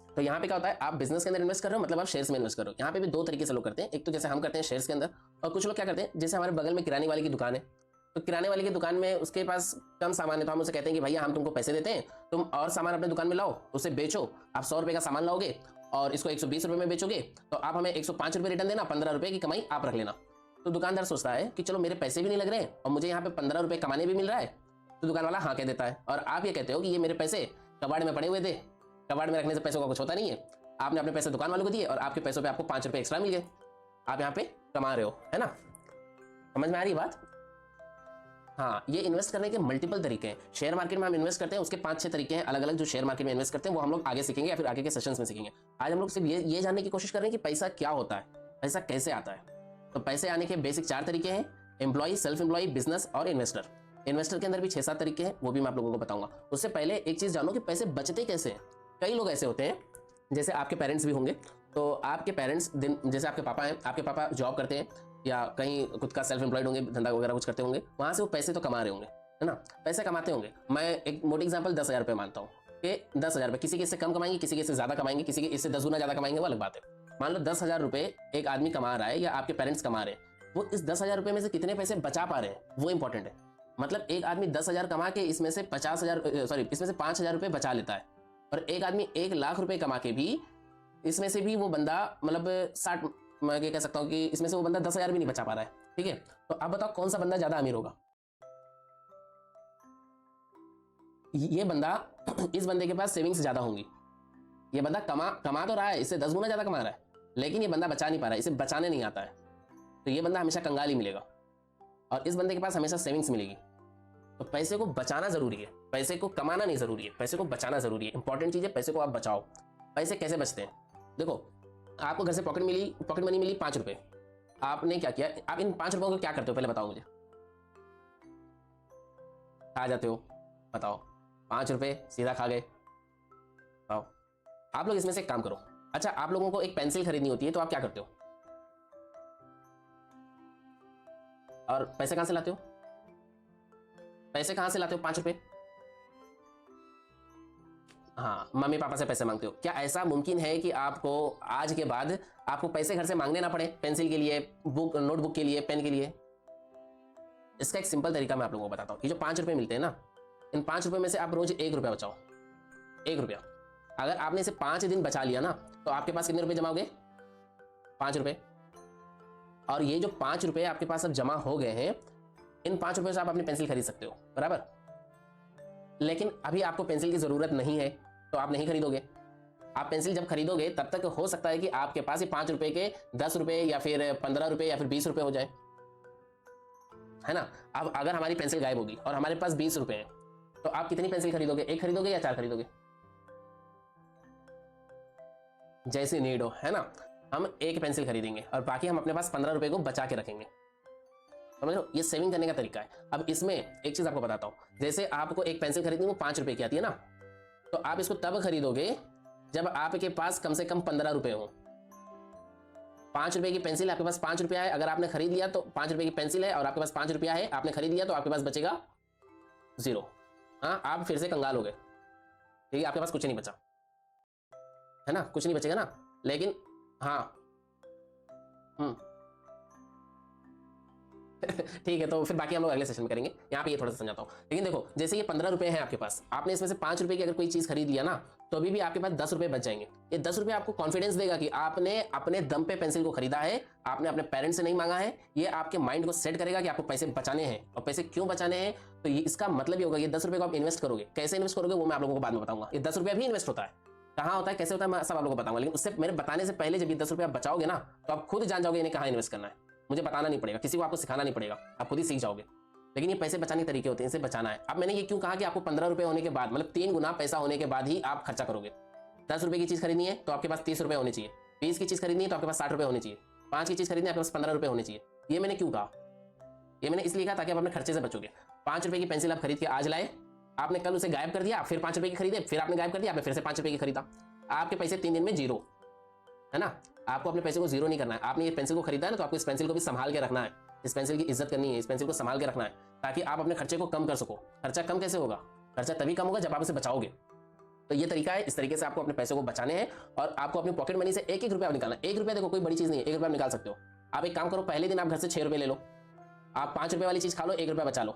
Speaker 1: तो यहाँ पे क्या होता है, आप बिजनेस के अंदर इन्वेस्ट कर रहे हो, मतलब आप शेयर्स में इन्वेस्ट कर रहे हो। यहाँ पे भी दो तरीके से लोग करते हैं, एक तो जैसे हम करते हैं शेयर्स के अंदर, और कुछ लोग क्या करते हैं, जैसे हमारे बगल में किराने वाले की दुकान है, तो किराने वाले की दुकान में उसके पास कम सामान है, तो हम उसे कहते हैं कि भैया हम तुमको पैसे देते हैं, तुम और सामान अपने दुकान में लाओ, उसे बेचो। आप 100 रुपए का सामान लाओगे और इसको 120 रुपए में बेचोगे, तो आप हमें 105 रुपए रिटर्न देना, 15 रुपए की कमाई आप रख लेना। तो दुकानदार सोचता है कि चलो मेरे पैसे भी नहीं लग रहे हैं और मुझे यहाँ पे 15 रुपए कमाने भी मिल रहा है, तो दुकान वाला हाँ कह देता है। और आप ये कहते हो कि ये मेरे पैसे कबाड़ में पड़े हुए थे, कबाड़ में रखने से पैसों का कुछ होता नहीं है, आपने अपने पैसे दुकान वालों को दिए और आपके पैसों पे आपको 5 रुपए एक्स्ट्रा मिल गए, आप यहाँ पे कमा रहे हो, है ना। समझ में आ रही बात? हाँ, ये इन्वेस्ट करने के मल्टीपल तरीके हैं। शेयर मार्केट में हम इन्वेस्ट करते हैं, उसके 5-6 तरीके हैं अलग अलग जो शेयर मार्केट में इन्वेस्ट करते हैं, वो हम लोग आगे सीखेंगे या फिर आगे के सेशंस में सीखेंगे। आज हम लोग सिर्फ ये जानने की कोशिश कर रहे हैं कि पैसा क्या होता है, पैसा कैसे आता है। तो पैसे आने के बेसिक 4 तरीके हैं, एम्प्लॉय, सेल्फ एम्प्लॉय, बिजनेस और इन्वेस्टर। इन्वेस्टर के अंदर भी 6-7 तरीके हैं, वो भी मैं आप लोगों को बताऊंगा। उससे पहले एक चीज जानो कि पैसे बचते कैसे हैं। कई लोग ऐसे होते हैं, जैसे आपके पेरेंट्स भी होंगे, तो आपके पेरेंट्स दिन, जैसे आपके पापा हैं, आपके पापा जॉब करते हैं या कहीं खुद का सेल्फ एम्प्लॉयड होंगे, धंधा वगैरह कुछ करते होंगे, वहां से वो पैसे तो कमा रहे होंगे, है ना, पैसे कमाते होंगे। मैं एक मोटी एग्जांपल 10,000 रुपये मानता हूँ कि 10,000 रुपये, किसी के इससे कम कमाएंगे, किसी के इससे ज्यादा कमाएंगे, किसी के इससे 10 गुना ज्यादा कमाएंगे, वो अलग बात है। मान लो 10,000 रुपये एक आदमी कमा रहा है या आपके पेरेंट्स कमा रहे हैं, वो इस 10,000 रुपये में से कितने पैसे बचा पा रहे हैं वो इंपॉर्टेंट है। मतलब एक आदमी 10,000 कमा के इसमें से 5,000 रुपये बचा लेता है, और एक आदमी 1,00,000 रुपये कमा के भी इसमें से भी वो बंदा मतलब 60, मैं ये कह सकता हूँ कि इसमें से वो बंदा 10,000 भी नहीं बचा पा रहा है। ठीक है, तो अब बताओ कौन सा बंदा ज्यादा अमीर होगा? ये बंदा, इस बंदे के पास सेविंग्स ज्यादा होंगी। ये बंदा कमा तो रहा है, इससे 10 गुना ज्यादा कमा रहा है, लेकिन ये बंदा बचा नहीं पा रहा है, इसे बचाने नहीं आता है, तो ये बंदा हमेशा कंगाल ही मिलेगा, और इस बंदे के पास हमेशा सेविंग्स मिलेगी। तो पैसे को बचाना जरूरी है, पैसे को कमाना नहीं जरूरी है, पैसे को बचाना जरूरी है। इंपॉर्टेंट चीज है, पैसे को आप बचाओ। पैसे कैसे बचते हैं? देखो, आपको घर से पॉकेट मनी मिली 5 रुपए, आपने क्या किया, आप इन 5 रुपयों को क्या करते हो पहले बताओ मुझे। खा जाते हो? बताओ, 5 रुपए सीधा खा गए। बताओ, आप लोग इसमें से एक काम करो। अच्छा, आप लोगों को एक पेंसिल खरीदनी होती है, तो आप क्या करते हो? और पैसे कहां से लाते हो? पैसे कहां से लाते हो? 5 रुपए? हाँ, मम्मी पापा से पैसे मांगते हो। क्या ऐसा मुमकिन है कि आपको आज के बाद आपको पैसे घर से मांगने ना पड़े, पेंसिल के लिए, बुक, नोटबुक के लिए, पेन के लिए? इसका एक सिंपल तरीका मैं आप लोगों को बताता हूँ। ये जो 5 रुपए मिलते हैं ना, इन 5 रुपए में से आप रोज 1 रुपया बचाओ। 1 रुपया, अगर आपने इसे 5 दिन बचा लिया ना, तो आपके पास कितने रुपए जमा हो गए? 5 रुपए। और ये जो 5 रुपए आपके पास अब जमा हो गए हैं, इन 5 रुपए से आप अपनी पेंसिल खरीद सकते हो, बराबर। लेकिन अभी आपको पेंसिल की जरूरत नहीं है, तो आप नहीं खरीदोगे। आप पेंसिल जब खरीदोगे तब तक हो सकता है कि आपके पास ये 5 रुपए के 10 रुपए या फिर 15 रुपए या फिर 20 रुपए हो जाए, है ना। अब अगर हमारी पेंसिल गायब होगी और हमारे पास 20 रुपए हैं, तो आप कितनी पेंसिल खरीदोगे? 1 खरीदोगे या 4 खरीदोगे? जैसी नीड हो, है ना। हम 1 पेंसिल खरीदेंगे और बाकी हम अपने पास 15 रुपए को बचा के रखेंगे। समझ लो, ये सेविंग करने का तरीका है। अब इसमें एक चीज आपको बताता हूं, जैसे आपको एक पेंसिल खरीदनी, वो 5 रुपए की आती है ना, तो आप इसको तब खरीदोगे जब आपके पास कम से कम 15 रुपए हो। 5 रुपए की पेंसिल, आपके पास 5 रुपया है, अगर आपने खरीद लिया तो 5 रुपए की पेंसिल है और आपके पास 5 रुपया है, आपने खरीद लिया तो आपके पास बचेगा 0। हाँ, आप फिर से कंगाल हो गए, ठीक है, आपके पास कुछ नहीं बचा, है ना, कुछ नहीं बचेगा ना। लेकिन हाँ, ठीक है, तो फिर बाकी हम लोग अगले सेशन में करेंगे। यहाँ पे ये थोड़ा सा समझाता हूँ। लेकिन देखो, जैसे ये 15 रुपए हैं आपके पास, आपने इसमें से 5 रुपए की अगर कोई चीज खरीद लिया ना, तो अभी भी आपके पास 10 रुपए बच जाएंगे। ये 10 रुपए आपको कॉन्फिडेंस देगा कि आपने अपने दम पे पेंसिल को खरीदा है, आपने अपने पेरेंट्स से नहीं मांगा है। ये आपके माइंड को सेट करेगा कि आपको पैसे बचाने हैं, और पैसे क्यों बचाने हैं, तो ये इसका मतलब ये होगा, ये 10 रुपए को आप इन्वेस्ट करोगे। कैसे इन्वेस्ट करोगे वो मैं आप लोगों को बाद में बताऊंगा। ये 10 रुपया भी इन्वेस्ट होता है, कहाँ होता है, कैसे होता है, मैं सब आप लोगों को बताऊंगा। लेकिन उससे मेरे बताने से पहले जब ये 10 रुपया बचाओगे ना, तो आप खुद जान जाओगे इन्हें कहाँ इन्वेस्ट करना है। मुझे बताना नहीं पड़ेगा, किसी को आपको सिखाना नहीं पड़ेगा, आप खुद ही सीख जाओगे। लेकिन ये पैसे बचाने के तरीके होते हैं, इनसे बचाना है। अब मैंने ये क्यों कहा कि आपको 15 रुपए होने के बाद, मतलब 3 गुना पैसा होने के बाद ही आप खर्चा करोगे। 10 रुपए की चीज खरीदनी है तो आपके पास 30 रुपए होने चाहिए, 20 की चीज खरीदनी है तो आपके पास 60 रुपए होने चाहिए, 5 की चीज खरीदनी है आपके पास 15 रुपए होने चाहिए। ये मैंने क्यों कहा? ये मैंने इसलिए कहा ताकि आप अपने खर्चे से बचोगे। 5 रुपए की पेंसिल आप खरीद के आज लाए, आपने कल उसे गायब कर दिया, फिर 5 रुपए की खरीदे, फिर आपने गायब कर दिया, आपने फिर से 5 रुपए की खरीदा, आपके पैसे 3 दिन में जीरो, है ना। आपको अपने पैसे को जीरो नहीं करना है। आपने ये पेंसिल को खरीदा है ना, तो आपको इस पेंसिल को भी संभाल के रखना है, इस पेंसिल की इज्जत करनी है, इस पेंसिल को संभाल के रखना है, ताकि आप अपने खर्चे को कम कर सको। खर्चा कम कैसे होगा? खर्चा तभी कम होगा जब आप इसे बचाओगे। तो ये तरीका है, इस तरीके से आपको अपने पैसों को बचाने हैं और आपको अपनी पॉकेट मनी से एक एक रुपया निकालना है। 1 रुपया देखो कोई बड़ी चीज नहीं है, 1 रुपया निकाल सकते हो। आप एक काम करो, पहले दिन आप घर से 6 रुपए ले लो, आप 5 रुपए वाली चीज खा लो, 1 रुपया बचा लो।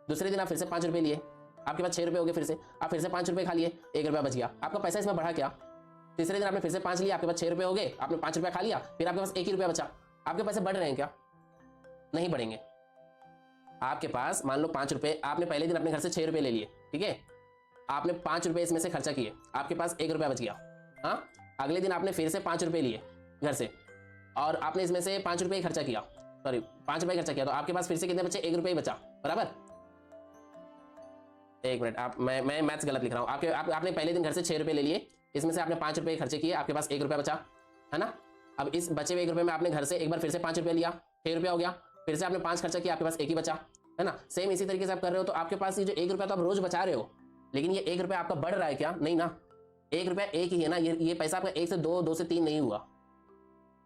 Speaker 1: दूसरे दिन आप फिर से 5 रुपए लिए, आपके पास 6 रुपए हो गए, फिर से आप फिर से 5 रुपए खा लिए, 1 रुपया बच गया, आपका पैसा इसमें बढ़ा क्या? तीसरे दिन आपने फिर से 5 लिया, आपके पास 6 रुपए हो गए, आपने 5 रुपया खा लिया, फिर आपके पास 1 ही रुपया बचा। आपके पैसे बढ़ रहे हैं क्या? नहीं बढ़ेंगे। आपके पास मान लो 5 रुपए, आपने पहले दिन अपने घर से 6 रुपए ले लिए, ठीक है, आपने 5 रुपए इसमें से खर्चा किए, आपके पास 1 रुपया बच गया। हाँ, अगले दिन आपने फिर से 5 रुपए लिए घर से और आपने इसमें से 5 रुपए खर्चा किया, सॉरी 5 रुपए खर्चा किया, तो आपके पास फिर से कितने बचे? 1 रुपया ही बचा, बराबर। एक मिनट, आप मैं मैथ्स गलत लिख रहा हूँ। आपने पहले दिन घर से 6 रुपए ले लिए, इसमें से आपने 5 रुपए खर्चे किए, आपके पास 1 रुपया बचा, है ना। अब इस बचे हुए 1 रुपये में आपने घर से एक बार फिर से 5 रुपये लिया, 6 रुपया हो गया, फिर से आपने 5 खर्चा किया, आपके पास 1 ही बचा, है ना। सेम इसी तरीके से आप कर रहे हो, तो आपके पास ये जो 1 रुपया तो आप रोज बचा रहे हो, लेकिन ये 1 रुपया आपका बढ़ रहा है क्या? नहीं ना, 1 रुपया एक ही है ना, ये पैसा आपका 1 से 2, 2 से 3 नहीं हुआ,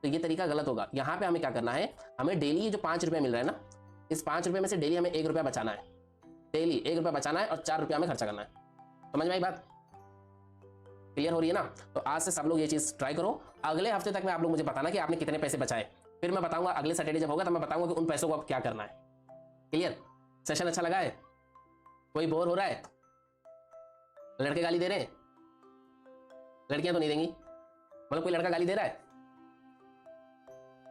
Speaker 1: तो ये तरीका गलत होगा। यहाँ पे हमें क्या करना है, हमें डेली ये जो 5 रुपये मिल रहा है ना, इस 5 रुपये में से डेली हमें 1 रुपया बचाना है, डेली 1 रुपया बचाना है और 4 रुपया में खर्चा करना है। समझ में आई बात? क्लियर हो रही है ना? तो आज से सब लोग ये चीज ट्राई करो। अगले हफ्ते तक में आप लोग मुझे बताना कि आपने कितने पैसे बचाए, फिर मैं बताऊंगा अगले सैटरडे जब होगा तो मैं बताऊंगा कि उन पैसों को आप क्या करना है। क्लियर? सेशन अच्छा लगा है? कोई बोर हो रहा है? लड़के गाली दे रहे हैं? लड़कियां तो नहीं देंगी, मतलब कोई लड़का गाली दे रहा है?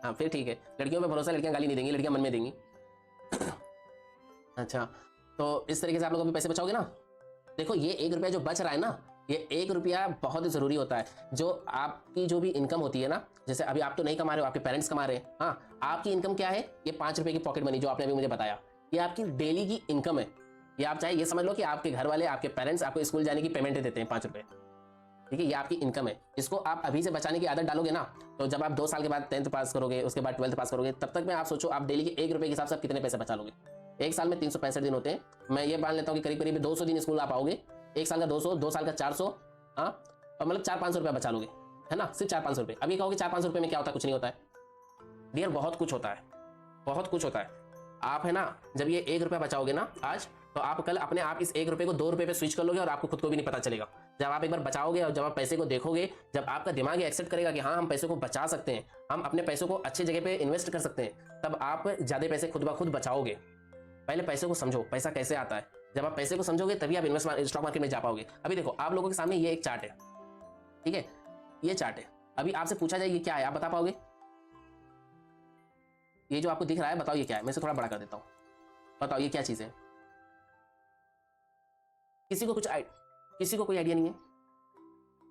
Speaker 1: हाँ फिर ठीक है, लड़कियों पे भरोसा, लड़कियां गाली नहीं देंगी, लड़कियां मन में देंगी। अच्छा, तो इस तरीके से आप लोग अभी पैसे बचाओगे ना। देखो ये 1 रुपया जो बच रहा है ना, ये 1 रुपया बहुत ही जरूरी होता है। जो आपकी जो भी इनकम होती है ना, जैसे अभी आप तो नहीं कमा रहे हो, आपके पेरेंट्स कमा रहे हैं, हाँ, आपकी इनकम क्या है? ये 5 रुपए की पॉकेट मनी जो आपने अभी मुझे बताया, ये आपकी डेली की इनकम है। ये आप चाहे ये समझ लो कि आपके घर वाले, आपके पेरेंट्स आपको स्कूल जाने की पेमेंट देते हैं 5 रुपए, ठीक है, ये आपकी इनकम है। इसको आप अभी से बचाने की आदत डालोगे ना, तो जब आप 2 साल के बाद 10th पास करोगे, उसके बाद 12th पास करोगे, तब तक में आप सोचो आप डेली के 1 रुपए के हिसाब से आप कितने पैसे बचा लोगे। एक साल में 365 दिन होते हैं, मैं ये मान लेता हूँ कि करीब करीब 200 दिन स्कूल आप आओगे, 1 साल का 200, 2 साल का 400, हाँ, और मतलब 400-500 रुपया बचा लोगे, है ना, सिर्फ 400-500 रुपये। अभी कहोगे 400-500 रुपये में क्या होता है? कुछ नहीं होता है डियर, बहुत कुछ होता है, बहुत कुछ होता है। आप है ना, जब ये 1 रुपया बचाओगे ना आज, तो आप कल अपने आप इस 1 रुपये को 2 रुपये पे स्विच कर लोगे और आपको खुद को भी नहीं पता चलेगा। जब आप एक बार बचाओगे और जब आप पैसे को देखोगे, जब आपका दिमाग ये एक्सेप्ट करेगा कि हाँ हम पैसे को बचा सकते हैं, हम अपने पैसों को अच्छी जगह पे इन्वेस्ट कर सकते हैं, तब आप ज्यादा पैसे खुद ब खुद बचाओगे। पहले पैसे को समझो, पैसा कैसे आता है। जब आप पैसे को समझोगे तभी आप स्टॉक मार्केट में जा पाओगे। अभी देखो आप लोगों के सामने ये एक चार्ट है, ठीक है, ये चार्ट है। अभी आपसे पूछा जाए ये क्या है, आप बता पाओगे? ये जो आपको दिख रहा है, बताओ ये क्या है? मैं इसे थोड़ा बड़ा कर देता हूँ, बताओ ये क्या चीज है? किसी को कोई आइडिया नहीं है?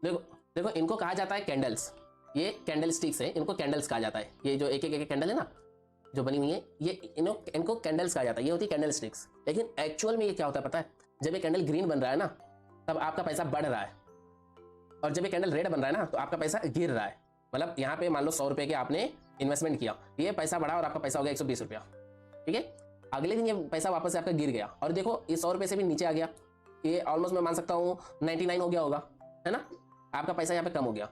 Speaker 1: देखो देखो, इनको कहा जाता है कैंडल्स, ये कैंडल स्टिक्स है, इनको कैंडल्स कहा जाता है। ये जो एक एक कैंडल है ना जो बनी हुई है, ये इनको कैंडल्स कहा जाता है, ये होती है कैंडल स्टिक्स। लेकिन एक्चुअल में ये क्या होता है पता है? जब ये कैंडल ग्रीन बन रहा है ना, तब आपका पैसा बढ़ रहा है, और जब ये कैंडल रेड बन रहा है ना, तो आपका पैसा गिर रहा है। मतलब यहाँ पे मान लो 100 रुपए के आपने इन्वेस्टमेंट किया, ये पैसा बढ़ा और आपका पैसा हो गया 120 रुपया, ठीक है। अगले दिन ये पैसा वापस से आपका गिर गया, और देखो ये 100 रुपए से भी नीचे आ गया, ये ऑलमोस्ट मैं मान सकता हूँ 99 हो गया होगा, है ना, आपका पैसा यहाँ पे कम हो गया।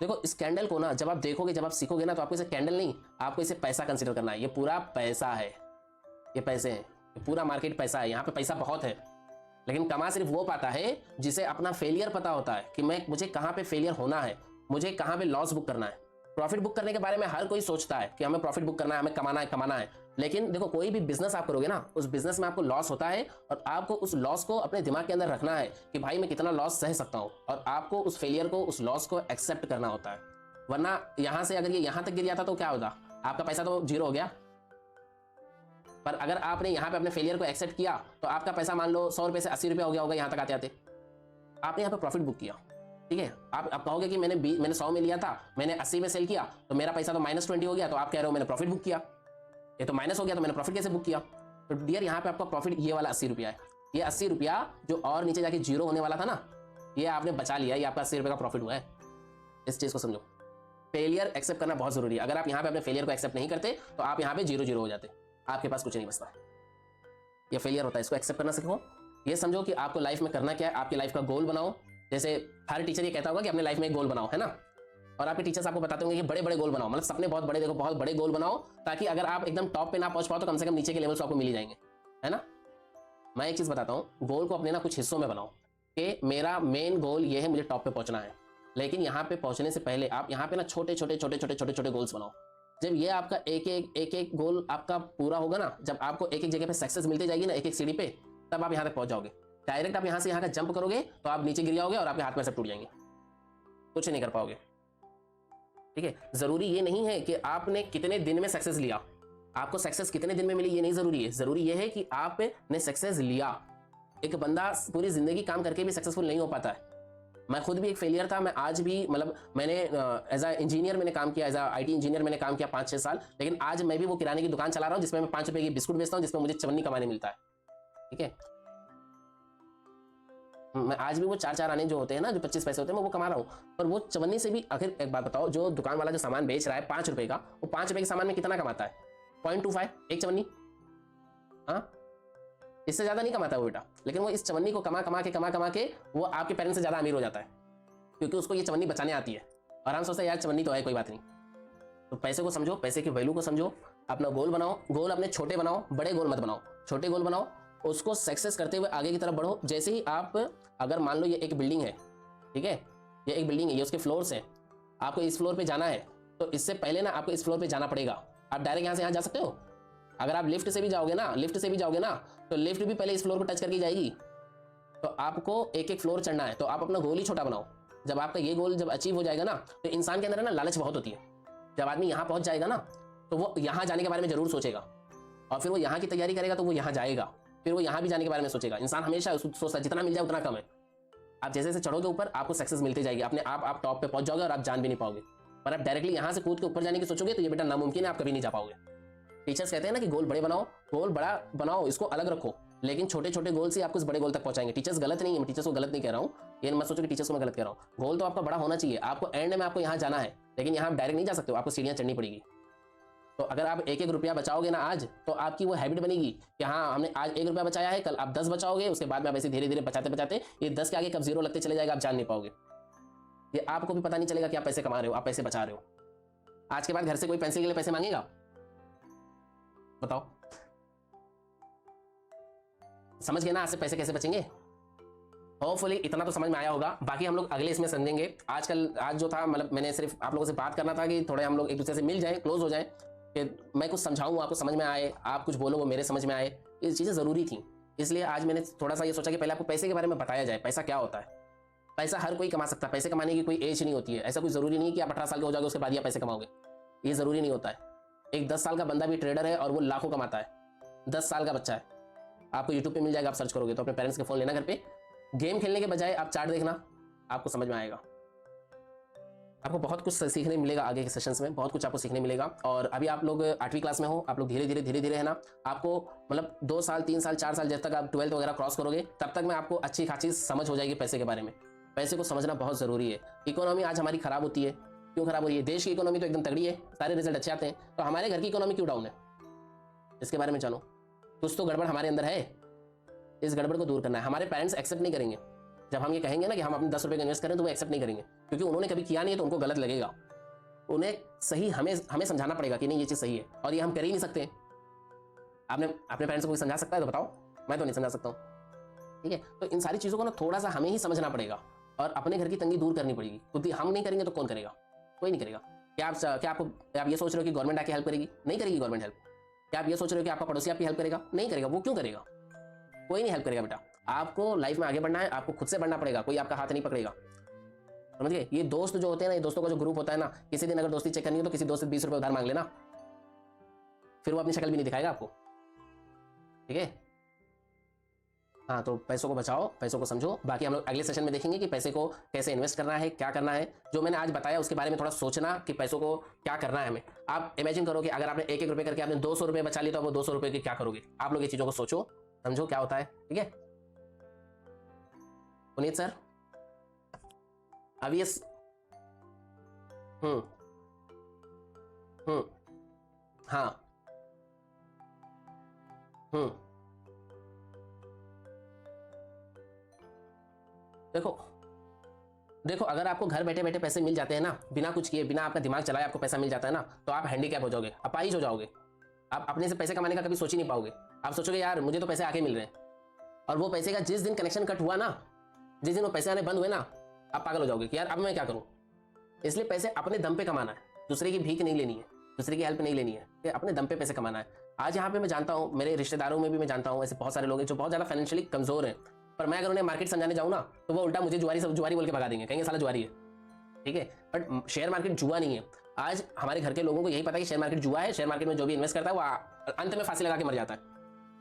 Speaker 1: देखो इस कैंडल को ना जब आप देखोगे, जब आप सीखोगे ना, तो आपको इसे कैंडल नहीं, आपको इसे पैसा कंसिडर करना है। ये पूरा पैसा है, ये पैसे हैं, ये पूरा मार्केट पैसा है, यहाँ पे पैसा बहुत है। लेकिन कमा सिर्फ वो पाता है जिसे अपना फेलियर पता होता है कि मुझे कहाँ पे फेलियर होना है, मुझे कहाँ पे लॉस बुक करना है। प्रॉफिट बुक करने के बारे में हर कोई सोचता है कि हमें प्रॉफिट बुक करना है, हमें कमाना है। लेकिन देखो कोई भी बिजनेस आप करोगे ना, उस बिजनेस में आपको लॉस होता है, और आपको उस लॉस को अपने दिमाग के अंदर रखना है कि भाई मैं कितना लॉस सह सकता हूँ, और आपको उस फेलियर को, उस लॉस को एक्सेप्ट करना होता है। वरना यहाँ से अगर ये यहाँ तक गिर जाता तो क्या होता? आपका पैसा तो 0 हो गया। पर अगर आपने यहाँ पे अपने फेलियर को एक्सेप्ट किया, तो आपका पैसा मान लो 100 रुपए से 80 रुपया हो गया होगा यहाँ तक आते आते। आपने यहाँ पे प्रॉफिट बुक किया, ठीक है। आप कहोगे कि मैंने 100 में लिया था, मैंने 80 में सेल किया, तो मेरा पैसा तो -20 हो गया। तो आप कह रहे हो मैंने प्रॉफिट बुक किया, ये तो माइनस हो गया, तो मैंने प्रॉफिट कैसे बुक किया? तो डियर यहाँ पे आपका प्रॉफिट ये वाला 80 रुपया है। ये 80 रुपया जो और नीचे जाके 0 होने वाला था ना, ये आपने बचा लिया, ये आपका 80 रुपये का प्रॉफिट हुआ है। इस चीज को समझो, फेलियर एक्सेप्ट करना बहुत जरूरी है। अगर आप यहाँ पे अपने फेलियर को एक्सेप्ट नहीं करते, तो आप यहाँ पे 0-0 हो जाते, आपके पास कुछ नहीं बचता। ये फेलियर होता है, इसको एक्सेप्ट करना सीखो। ये समझो कि आपको लाइफ में करना क्या है, आपकी लाइफ का गोल बनाओ। जैसे हर टीचर ये कहता होगा कि अपने लाइफ में एक गोल बनाओ, है ना। और आपके टीचर्स आपको बताते होंगे कि बड़े बड़े गोल बनाओ, मतलब सपने बहुत बड़े देखो, बहुत बड़े गोल बनाओ, ताकि अगर आप एकदम टॉप पे ना पहुंच पाओ तो कम से कम नीचे के लेवल्स आपको मिल ही जाएंगे, है ना। मैं एक चीज बताता हूँ, गोल को अपने ना कुछ हिस्सों में बनाओ कि मेरा मेन गोल ये है, मुझे टॉप पे पहुंचना है। लेकिन यहाँ पे पहुंचने से पहले आप यहाँ पे ना छोटे छोटे छोटे छोटे छोटे छोटे गोल्स बनाओ। जब ये आपका एक एक गोल आपका पूरा होगा ना, जब आपको एक एक जगह पे सक्सेस मिलती जाएगी ना, एक एक सीढ़ी पे, तब आप यहाँ तक पहुंच जाओगे। डायरेक्ट आप यहाँ से यहाँ का जंप करोगे तो आप नीचे गिर जाओगे और आपके हाथ में सब टूट जाएंगे, कुछ नहीं कर पाओगे। ठीक है, जरूरी ये नहीं है कि आपने कितने दिन में सक्सेस लिया, आपको सक्सेस कितने दिन में मिली ये नहीं जरूरी है। जरूरी ये है कि आपने सक्सेस लिया। एक बंदा पूरी जिंदगी काम करके भी सक्सेसफुल नहीं हो पाता है। मैं खुद भी एक फेलियर था, मैं आज भी मतलब मैंने एज अ इंजीनियर मैंने काम किया, एज अ IT इंजीनियर मैंने काम किया 5-6 साल, लेकिन आज मैं भी वो किराने की दुकान चला रहा हूँ जिसमें मैं 5 रुपए की बिस्कुट बेचता हूँ, जिसमें मुझे 54 कमाने मिलता है। ठीक है, मैं आज भी वो 4-4 आने जो होते हैं ना, जो 25 पैसे होते हैं, मैं वो कमा रहा हूँ। पर वो 54 से भी, आखिर एक बात बताओ, जो दुकान वाला जो सामान बेच रहा है 5 रुपए का, वो 5 रुपए के सामान में कितना कमाता है? 0.25 एक 54। हाँ, इससे ज्यादा नहीं कमाता वो बेटा। लेकिन वो इस 54 को कमा के वो आपके पेरेंट्स से ज्यादा अमीर हो जाता है, क्योंकि उसको ये 54 बचाने आती है। और हम सोचते हैं यार 54 तो है, कोई बात नहीं। तो पैसे को समझो, पैसे की वैल्यू को समझो, अपना गोल बनाओ। गोल अपने छोटे बनाओ, बड़े गोल मत बनाओ, छोटे गोल बनाओ। उसको सक्सेस करते हुए आगे की तरफ बढ़ो। जैसे ही आप, अगर मान लो ये एक बिल्डिंग है, ठीक है, ये एक बिल्डिंग है, ये उसके फ्लोर्स है, आपको इस फ्लोर पे जाना है, तो इससे पहले ना आपको इस फ्लोर पे जाना पड़ेगा। आप डायरेक्ट यहाँ से यहाँ जा सकते हो? अगर आप लिफ्ट से भी जाओगे ना, तो लिफ्ट भी पहले इस फ्लोर को टच करके जाएगी। तो आपको एक एक फ्लोर चढ़ना है, तो आप अपना गोल ही छोटा बनाओ। जब आपका ये गोल जब अचीव हो जाएगा ना, तो इंसान के अंदर ना लालच बहुत होती है। जब आदमी यहाँ पहुंच जाएगा ना, तो वो यहाँ जाने के बारे में जरूर सोचेगा, और फिर वो यहाँ की तैयारी करेगा तो वो यहाँ जाएगा, फिर वो यहाँ भी जाने के बारे में सोचेगा। इंसान हमेशा सोचता है जितना मिल जाए उतना कम है। आप जैसे जैसे चढ़ोगे ऊपर, आपको सक्सेस मिलती जाएगी, अपने आप टॉप पे पहुंच जाओगे और आप जान भी नहीं पाओगे। पर आप डायरेक्टली यहाँ से कूद के ऊपर जाने की सोचोगे तो ये बेटा नामुमकिन है, आप कभी नहीं जा पाओगे। टीचर्स कहते हैं ना कि गोल बड़े बनाओ, गोल बड़ा बनाओ, इसको अलग रखो, लेकिन छोटे छोटे गोल से आपको इस बड़े गोल तक पहुंचाएंगे। टीचर्स गलत नहीं है, मैं टीचर्स को गलत नहीं कह रहा हूँ, ये मत सोचो कि टीचर्स को मैं गलत कह रहा हूँ। गोल तो आपका बड़ा होना चाहिए, आपको एंड में आपको यहाँ जाना है, लेकिन यहाँ आप डायरेक्ट नहीं जा सकते हो, आपको सीढ़ियाँ चढ़नी पड़ेगी। तो अगर आप एक एक रुपया बचाओगे ना आज, तो आपकी वो हैबिट बनेगी कि हाँ हमने आज 1 रुपया बचाया है, कल आप 10 बचाओगे, उसके बाद में आप ऐसे धीरे धीरे बचाते बचाते ये 10 के आगे कब जीरो लगते चले जाएगा आप जान नहीं पाओगे। ये आपको भी पता नहीं चलेगा कि आप पैसे कमा रहे हो, आप पैसे बचा रहे हो। आज के बाद घर से कोई पेंसिल के लिए पैसे मांगेगा? बताओ, समझ गए ना आज से पैसे कैसे बचेंगे? होपफुली इतना तो समझ में आया होगा, बाकी हम लोग अगले इसमें समझेंगे। आज जो था, मतलब मैंने सिर्फ आप लोगों से बात करना था कि थोड़े हम लोग एक दूसरे से मिल जाए, क्लोज हो जाए, कि मैं कुछ समझाऊं, आपको समझ में आए, आप कुछ बोलो वो मेरे समझ में आए। ये चीज़ें ज़रूरी थी, इसलिए आज मैंने थोड़ा सा ये सोचा कि पहले आपको पैसे के बारे में बताया जाए, पैसा क्या होता है। पैसा हर कोई कमा सकता है, पैसे कमाने की कोई एज नहीं होती है। ऐसा कोई ज़रूरी नहीं कि आप 18 साल के हो जाओगे उसके बाद ही आप पैसे कमाओगे, ये ज़रूरी नहीं होता है। एक 10 साल का बंदा भी ट्रेडर है और वो लाखों कमाता है। 10 साल का बच्चा है, आपको यूट्यूब पे मिल जाएगा, आप सर्च करोगे तो। अपने पेरेंट्स के फ़ोन लेना घर पे, गेम खेलने के बजाय आप चार्ट देखना, आपको समझ में आएगा। आपको बहुत कुछ सीखने मिलेगा आगे के सेशंस में, बहुत कुछ आपको सीखने मिलेगा। और अभी आप लोग 8वीं क्लास में हो, आप लोग धीरे धीरे है ना, आपको मतलब 2 साल 3 साल 4 साल जब तक आप 12th वगैरह क्रॉस करोगे, तब तक में आपको अच्छी खासी समझ हो जाएगी पैसे के बारे में। पैसे को समझना बहुत ज़रूरी है। इकोनॉमी आज हमारी खराब होती है, क्यों खराब हो रही है? देश की इकोनॉमी तो एकदम तगड़ी है, सारे रिजल्ट अच्छे आते हैं, तो हमारे घर की इकोनॉमी क्यों डाउन है? इसके बारे में जानो। कुछ तो गड़बड़ हमारे अंदर है, इस गड़बड़ को दूर करना है। हमारे पेरेंट्स एक्सेप्ट नहीं करेंगे जब हम ये कहेंगे ना कि हम अपने 10 रुपये का इन्वेस्ट करें, तो वो एक्सेप्ट नहीं करेंगे, क्योंकि उन्होंने कभी किया नहीं है तो उनको गलत लगेगा। उन्हें सही हमें समझाना पड़ेगा कि नहीं ये चीज़ सही है, और ये हम कर ही नहीं सकते। आपने अपने पेरेंट्स को कोई समझा सकता है तो बताओ, मैं तो नहीं समझा सकता हूँ। ठीक है, तो इन सारी चीज़ों को ना थोड़ा सा हमें ही समझना पड़ेगा, और अपने घर की तंगी दूर करनी पड़ेगी। खुद ही हम नहीं करेंगे तो कौन करेगा? कोई नहीं करेगा। क्या आप ये सोच रहे हो कि गवर्नमेंट आके हेल्प करेगी? नहीं करेगी गवर्नमेंट हेल्प। क्या आप ये सोच रहे हो कि आपका पड़ोसी आपकी हेल्प करेगा? नहीं करेगा। वो क्यों करेगा? कोई नहीं हेल्प करेगा बेटा। आपको लाइफ में आगे बढ़ना है, आपको खुद से बढ़ना पड़ेगा, कोई आपका हाथ नहीं पकड़ेगा। समझ गए? ये दोस्त जो होते हैं ना, ये दोस्तों का जो ग्रुप होता है ना, किसी दिन अगर दोस्ती चेक करनी हो तो किसी दोस्त से 20 रुपये उधार मांग लेना, फिर वो अपनी शक्ल भी नहीं दिखाएगा आपको। ठीक है? हाँ, तो पैसों को बचाओ, पैसों को समझो। बाकी हम लोग अगले सेशन में देखेंगे कि पैसे को कैसे इन्वेस्ट करना है, क्या करना है। जो मैंने आज बताया उसके बारे में थोड़ा सोचना कि पैसों को क्या करना है हमें। आप इमेजिन करो कि अगर आपने 1-1 रुपये करके आपने 200 रुपये बचा लिया, तो वो 200 रुपये की क्या करोगे? आप लोग ये चीज़ों को सोचो, समझो क्या होता है। ठीक है पुनीत सर? अब ये हम्म हम्म हाँ हम्म देखो देखो अगर आपको घर बैठे बैठे पैसे मिल जाते हैं ना, बिना कुछ किए, बिना आपका दिमाग चलाए आपको पैसा मिल जाता है ना, तो आप हैंडीकैप हो जाओगे, अपाहिज हो जाओगे। आप अपने से पैसे कमाने का कभी सोच ही नहीं पाओगे। आप सोचोगे यार मुझे तो पैसे आके मिल रहे हैं, और वो पैसे का जिस दिन कनेक्शन कट हुआ ना, जिस दिन वो पैसे आने बंद हुए ना, आप पागल हो जाओगे कि यार अब मैं क्या करूं। इसलिए पैसे अपने दम पे कमाना है, दूसरे की भीख नहीं लेनी है, दूसरे की हेल्प नहीं लेनी है, कि अपने दम पे पैसे कमाना है। आज यहाँ पे मैं जानता हूँ, मेरे रिश्तेदारों में भी मैं जानता हूँ ऐसे बहुत सारे लोग हैं जो बहुत ज़्यादा फाइनेंशियली कमजोर हैं, पर मैं अगर उन्हें मार्केट समझाने जाऊँ ना, तो वो उल्टा मुझे जुआरी बोल के भगा देंगे, कहेंगे साला जुआरी है। ठीक है, बट शेयर मार्केट जुआ नहीं है। आज हमारे घर के लोगों को यही पता है कि शेयर मार्केट जुआ है, शेयर मार्केट में जो भी इन्वेस्ट करता है वो अंत में फांसी लगा के मर जाता है।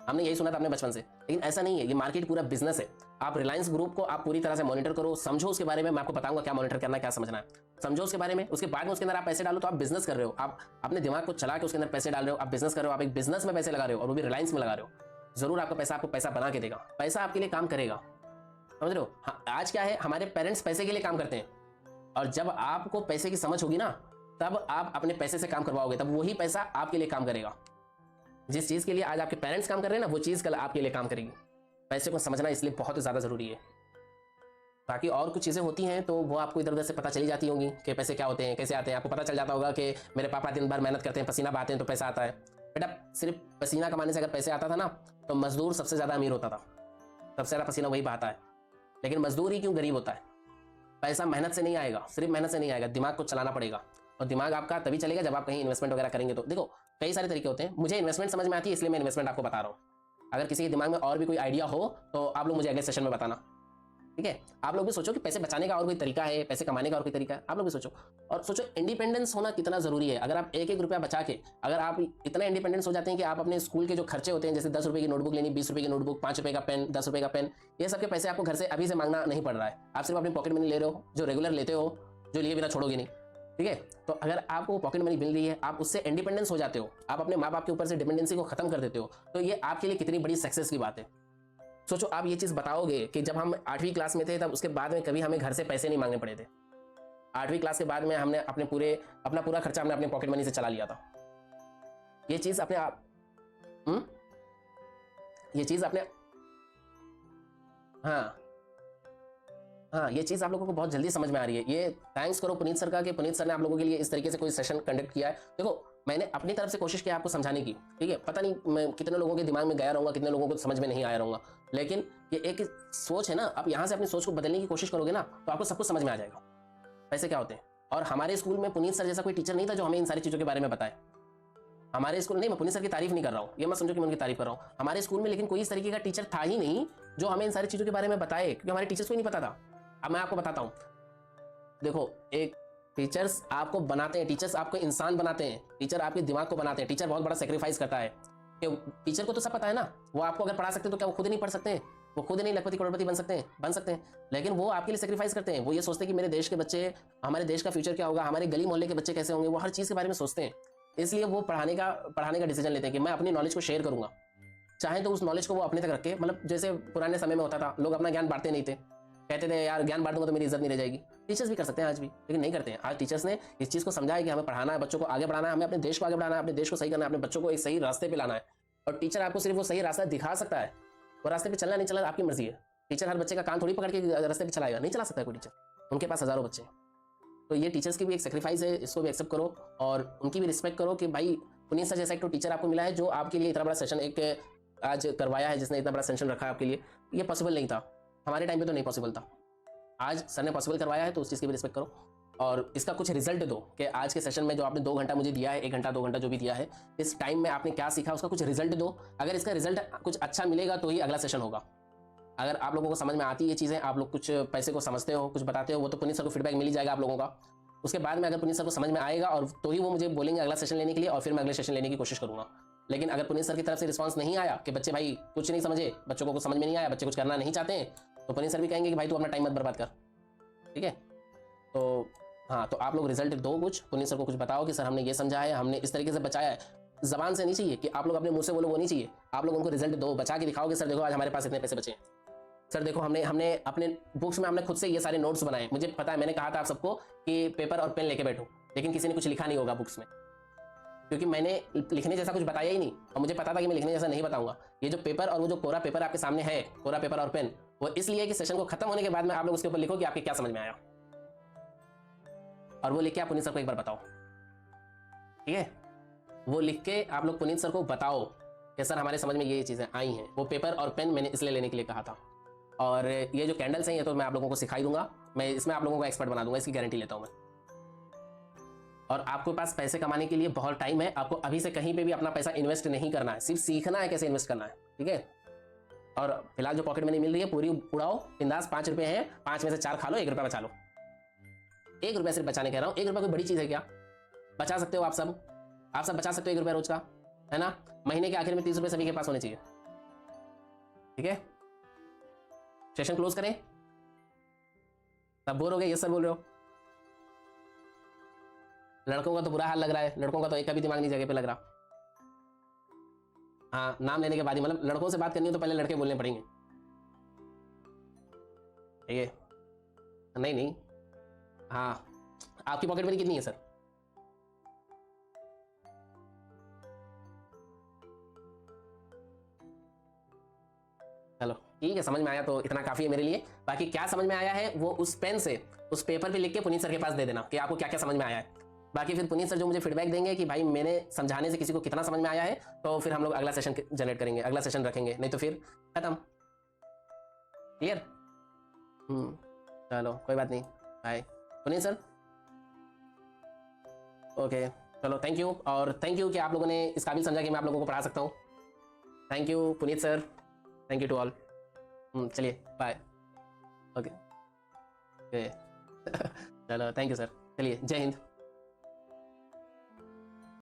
Speaker 1: हमने यही सुना था अपने बचपन से, लेकिन ऐसा नहीं है। ये मार्केट पूरा बिजनेस है। आप रिलायंस ग्रुप को आप पूरी तरह से मॉनिटर करो, समझो उसके बारे में। मैं आपको बताऊंगा क्या मॉनिटर करना है, क्या समझना है, समझो उसके बारे में। उसके बाद में उसके अंदर आप पैसे डालो तो आप बिजनेस कर रहे हो, आप अपने दिमाग को चला के उसके अंदर पैसे डाल रहे हो, आप बिजनेस कर रहे हो, आप एक बिजनेस में पैसे लगा रहे हो, और वो भी रिलायंस में लगा रहे हो। जरूर आपका पैसा आपको पैसा बना के देगा, पैसा आपके लिए काम करेगा, समझ रहे हो। हाँ, आज क्या है, हमारे पेरेंट्स पैसे के लिए काम करते हैं, और जब आपको पैसे की समझ होगी ना, तब आप अपने पैसे से काम करवाओगे, तब वही पैसा आपके लिए काम करेगा। जिस चीज के लिए आज आपके पेरेंट्स काम कर रहे हैं ना, वो चीज कल आपके लिए काम करेगी। पैसे को समझना इसलिए बहुत ज्यादा जरूरी है। बाकी और कुछ चीजें होती हैं तो वो आपको इधर उधर से पता चली जाती होंगी कि पैसे क्या होते हैं, कैसे आते हैं। आपको पता चल जाता होगा कि मेरे पापा दिन भर मेहनत करते हैं, पसीना बहाते हैं तो पैसा आता है। बेटा सिर्फ पसीना कमाने से अगर पैसे आता था ना, तो मजदूर सबसे ज्यादा अमीर होता था, सबसे ज्यादा पसीना वही बहाता है। लेकिन मजदूर ही क्यों गरीब होता है? पैसा मेहनत से नहीं आएगा, सिर्फ मेहनत से नहीं आएगा, दिमाग को चलाना पड़ेगा। और दिमाग आपका तभी चलेगा जब आप कहीं इन्वेस्टमेंट वगैरह करेंगे। तो देखो कई सारे तरीके होते हैं, मुझे इन्वेस्टमेंट समझ में आती है इसलिए मैं इन्वेस्टमेंट आपको बता रहा हूँ। अगर किसी के दिमाग में और भी कोई आइडिया हो तो आप लोग मुझे अगले सेशन में बताना, ठीक है। आप लोग भी सोचो कि पैसे बचाने का और कोई तरीका है, पैसे कमाने का और कोई तरीका है। आप लोग भी सोचो, और सोचो इंडिपेंडेंस होना कितना जरूरी है। अगर आप एक एक रुपया बचा के, अगर आप इतना इंडिपेंडेंस हो जाते हैं कि आप अपने स्कूल के जो खर्चे होते हैं, जैसे 10 रुपए की नोटबुक लेनी, 20 रुपए की नोटबुक, 5 रुपए का पेन, 10 रुपए का पेन, ये सब के पैसे आपको घर से अभी से मांगना नहीं पड़ रहा है। आप सिर्फ अपनी पॉकेट मनी ले रहे हो, जो रेगुलर लेते हो, जो लिए बिना छोड़ोगे नहीं, ठीक है। तो अगर आपको पॉकेट मनी मिल रही है, आप उससे इंडिपेंडेंस हो जाते हो, आप अपने माँ बाप के ऊपर से डिपेंडेंसी को खत्म कर देते हो, तो ये आपके लिए कितनी बड़ी सक्सेस की बात है। सोचो आप ये चीज बताओगे कि जब हम 8वीं क्लास में थे, तब उसके बाद में कभी हमें घर से पैसे नहीं मांगने पड़े थे। 8वीं क्लास के बाद में हमने अपना पूरा खर्चा हमने अपने पॉकेट मनी से चला लिया था। ये चीज अपने आप ये चीज अपने हाँ, ये चीज आप लोगों को बहुत जल्दी समझ में आ रही है। ये थैंक्स करो पुनीत सर का, कि पुनीत सर ने आप लोगों के लिए इस तरीके से कोई सेशन कंडक्ट किया है। देखो मैंने अपनी तरफ से कोशिश की आपको समझाने की, ठीक है। पता नहीं मैं कितने लोगों के दिमाग में गया रहूंगा, कितने लोगों को समझ में नहीं आया रहूंगा, लेकिन ये एक सोच है ना। आप यहाँ से अपनी सोच को बदलने की कोशिश करोगे ना, तो आपको सब कुछ समझ में आ जाएगा पैसे क्या होते हैं। और हमारे स्कूल में पुनीत सर जैसा कोई टीचर नहीं था जो हमें इन सारी चीजों के बारे में बताए। हमारे स्कूल नहीं, मैं पुनीत सर की तारीफ नहीं कर रहा हूँ, ये मत समझो कि मैं उनकी तारीफ कर रहा हूँ। हमारे स्कूल में लेकिन कोई इस तरीके का टीचर था ही नहीं जो हमें इन सारी चीजों के बारे में बताए, क्योंकि हमारे टीचर्स को ही नहीं पता था। अब मैं आपको बताता हूँ, देखो एक टीचर्स आपको बनाते हैं, टीचर्स आपको इंसान बनाते हैं, टीचर आपके दिमाग को बनाते हैं। टीचर बहुत बड़ा सेक्रीफाइस करता है। कि टीचर को तो सब पता है ना, वो आपको अगर पढ़ा सकते हैं तो क्या वो खुद नहीं पढ़ सकते हैं? वो खुद नहीं लखपति करोड़पति बन सकते हैं। लेकिन वो आपके लिए सेक्रीफाइस करते हैं। वो ये सोचते हैं कि मेरे देश के बच्चे, हमारे देश का फ्यूचर क्या होगा, हमारे गली मोहल्ले के बच्चे कैसे होंगे, वो हर चीज़ के बारे में सोचते हैं। इसलिए वो पढ़ाने का डिसीजन लेते हैं कि मैं अपनी नॉलेज को शेयर करूंगा। चाहे तो उस नॉलेज को वो अपने तक रखे, मतलब जैसे पुराने समय में होता था, लोग अपना ज्ञान बांटते नहीं थे, कहते थे यार ज्ञान बांट दूंगा तो मेरी इज्जत नहीं रह जाएगी। टीचर्स भी कर सकते हैं आज भी, लेकिन नहीं करते हैं। आज टीचर्स ने इस चीज़ को समझा है कि हमें पढ़ाना है, बच्चों को आगे बढ़ाना है, हमें अपने देश को आगे बढ़ाना है, अपने देश को सही करना है, अपने बच्चों को एक सही रास्ते पे लाना है। और टीचर आपको सिर्फ वो सही रास्ता दिखा सकता है, वो रास्ते पे चलना नहीं चलना आपकी मर्जी है। टीचर हर बच्चे का कान थोड़ी पकड़ के रास्ते पे चलाएगा, नहीं चला सकता है कोई टीचर, उनके पास हजारों बच्चे। तो ये टीचर्स की भी एक सेक्रीफाइस है, इसको भी एक्सेप्ट करो और उनकी भी रिस्पेक्ट करो कि भाई पुनीत सर जैसा एक तो टीचर आपको मिला है जो आपके लिए इतना बड़ा सेशन एक आज करवाया है, जिसने इतना बड़ा सेशन रखा है आपके लिए। ये पॉसिबल नहीं था, हमारे टाइम पे तो नहीं पॉसिबल था। आज सर ने पॉसिबल करवाया है, तो उस चीज़ की भी रिस्पेक्ट करो और इसका कुछ रिजल्ट दो कि आज के सेशन में जो आपने 2 घंटा मुझे दिया है, 1 घंटा 2 घंटा जो भी दिया है, इस टाइम में आपने क्या सीखा, उसका कुछ रिजल्ट दो। अगर इसका रिजल्ट कुछ अच्छा मिलेगा तो ही अगला सेशन होगा। अगर आप लोगों को समझ में आती है ये चीज़ें, आप लोग कुछ पैसे को समझते हो, कुछ बताते हो, वो तो पुनीत सर को फीडबैक मिल ही जाएगा आप लोगों का। उसके बाद में अगर पुनीत सर को समझ में आएगा और तो ही वो मुझे बोलेंगे अगला सेशन लेने के लिए, और फिर मैं अगले सेशन लेने की कोशिश करूंगा। लेकिन अगर पुनीत सर की तरफ से रिस्पांस नहीं आया कि बच्चे भाई कुछ नहीं समझे, बच्चों को कुछ समझ में नहीं आया, बच्चे कुछ करना नहीं चाहते हैं, तो पुनीत सर भी कहेंगे कि भाई तू अपना टाइम मत बर्बाद कर, ठीक है। तो हाँ, तो आप लोग रिजल्ट दो, कुछ पुनीत सर को कुछ बताओ कि सर हमने ये समझा है, हमने इस तरीके से बचाया है। जबान से नहीं चाहिए कि आप लोग अपने मुंह से बोलो, वो नहीं चाहिए। आप लोग उनको रिजल्ट दो, बचा के दिखाओगे सर देखो आज हमारे पास इतने पैसे बचे हैं, सर देखो हमने अपने बुक्स में हमने खुद से ये सारे नोट्स बनाए। मुझे पता है, मैंने कहा था आप सबको कि पेपर और पेन लेके बैठो, लेकिन किसी ने कुछ लिखा नहीं होगा बुक्स में, क्योंकि मैंने लिखने जैसा कुछ बताया ही नहीं और मुझे पता था कि मैं लिखने जैसा नहीं बताऊंगा। ये जो पेपर और वो जो कोरा पेपर आपके सामने है, कोरा पेपर और पेन, वो इसलिए कि सेशन को खत्म होने के बाद में आप लोग उसके ऊपर लिखो कि आपके क्या समझ में आया, और वो लिख के आप पुनीत सर को एक बार बताओ, ठीक है। वो लिख के आप लोग पुनीत सर को बताओ कि सर हमारे समझ में ये चीज़ें आई हैं। वो पेपर और पेन मैंने इसलिए लेने के लिए कहा था, और ये जो कैंडल्स हैं ये तो मैं आप लोगों को सिखाई दूंगा, मैं इसमें आप लोगों को एक्सपर्ट बना दूंगा, इसकी गारंटी लेता हूँ मैं। और आपके पास पैसे कमाने के लिए बहुत टाइम है, आपको अभी से कहीं पे भी अपना पैसा इन्वेस्ट नहीं करना है, सिर्फ सीखना है कैसे इन्वेस्ट करना है, ठीक है। और फिलहाल जो पॉकेट मनी मिल रही है पूरी उड़ाओ बिंदास। 5 रुपये हैं, 5 में से 4 खा लो, 1 रुपया बचा लो। 1 रुपया सिर्फ बचाने कह रहा हूँ, 1 रुपया कोई बड़ी चीज़ है क्या? बचा सकते हो आप सब बचा सकते हो 1 रुपया रोज का, है ना। महीने के आखिर में 30 रुपये सभी के पास होने चाहिए, ठीक है। सेशन क्लोज करें, सब बोर हो गए, ये सर बोल रहे हो। लड़कों का तो बुरा हाल लग रहा है, लड़कों का तो एक का भी दिमाग नहीं जगह पे लग रहा। हाँ, नाम लेने के बाद ही, मतलब लड़कों से बात करनी हो तो पहले लड़के बोलने पड़ेंगे, ठीक है। नहीं नहीं, हाँ, आपकी पॉकेट मनी कितनी है सर? चलो ठीक है, समझ में आया तो इतना काफ़ी है मेरे लिए। बाकी क्या समझ में आया है वो उस पेन से उस पेपर पे लिख के पुनीत सर के पास दे देना कि आपको क्या क्या समझ में आया है। बाकी फिर पुनीत सर जो मुझे फीडबैक देंगे कि भाई मैंने समझाने से किसी को कितना समझ में आया है, तो फिर हम लोग अगला सेशन जनरेट करेंगे, अगला सेशन रखेंगे, नहीं तो फिर खत्म। क्लियर? चलो कोई बात नहीं, बाय पुनीत सर। ओके चलो, थैंक यू, और थैंक यू कि आप लोगों ने इस काबिल समझा कि मैं आप लोगों को पढ़ा सकता हूँ। Thank you Puneet sir, thank you to all. चलिए बाय। ओके चलो थैंक यू सर, चलिए जय हिंद।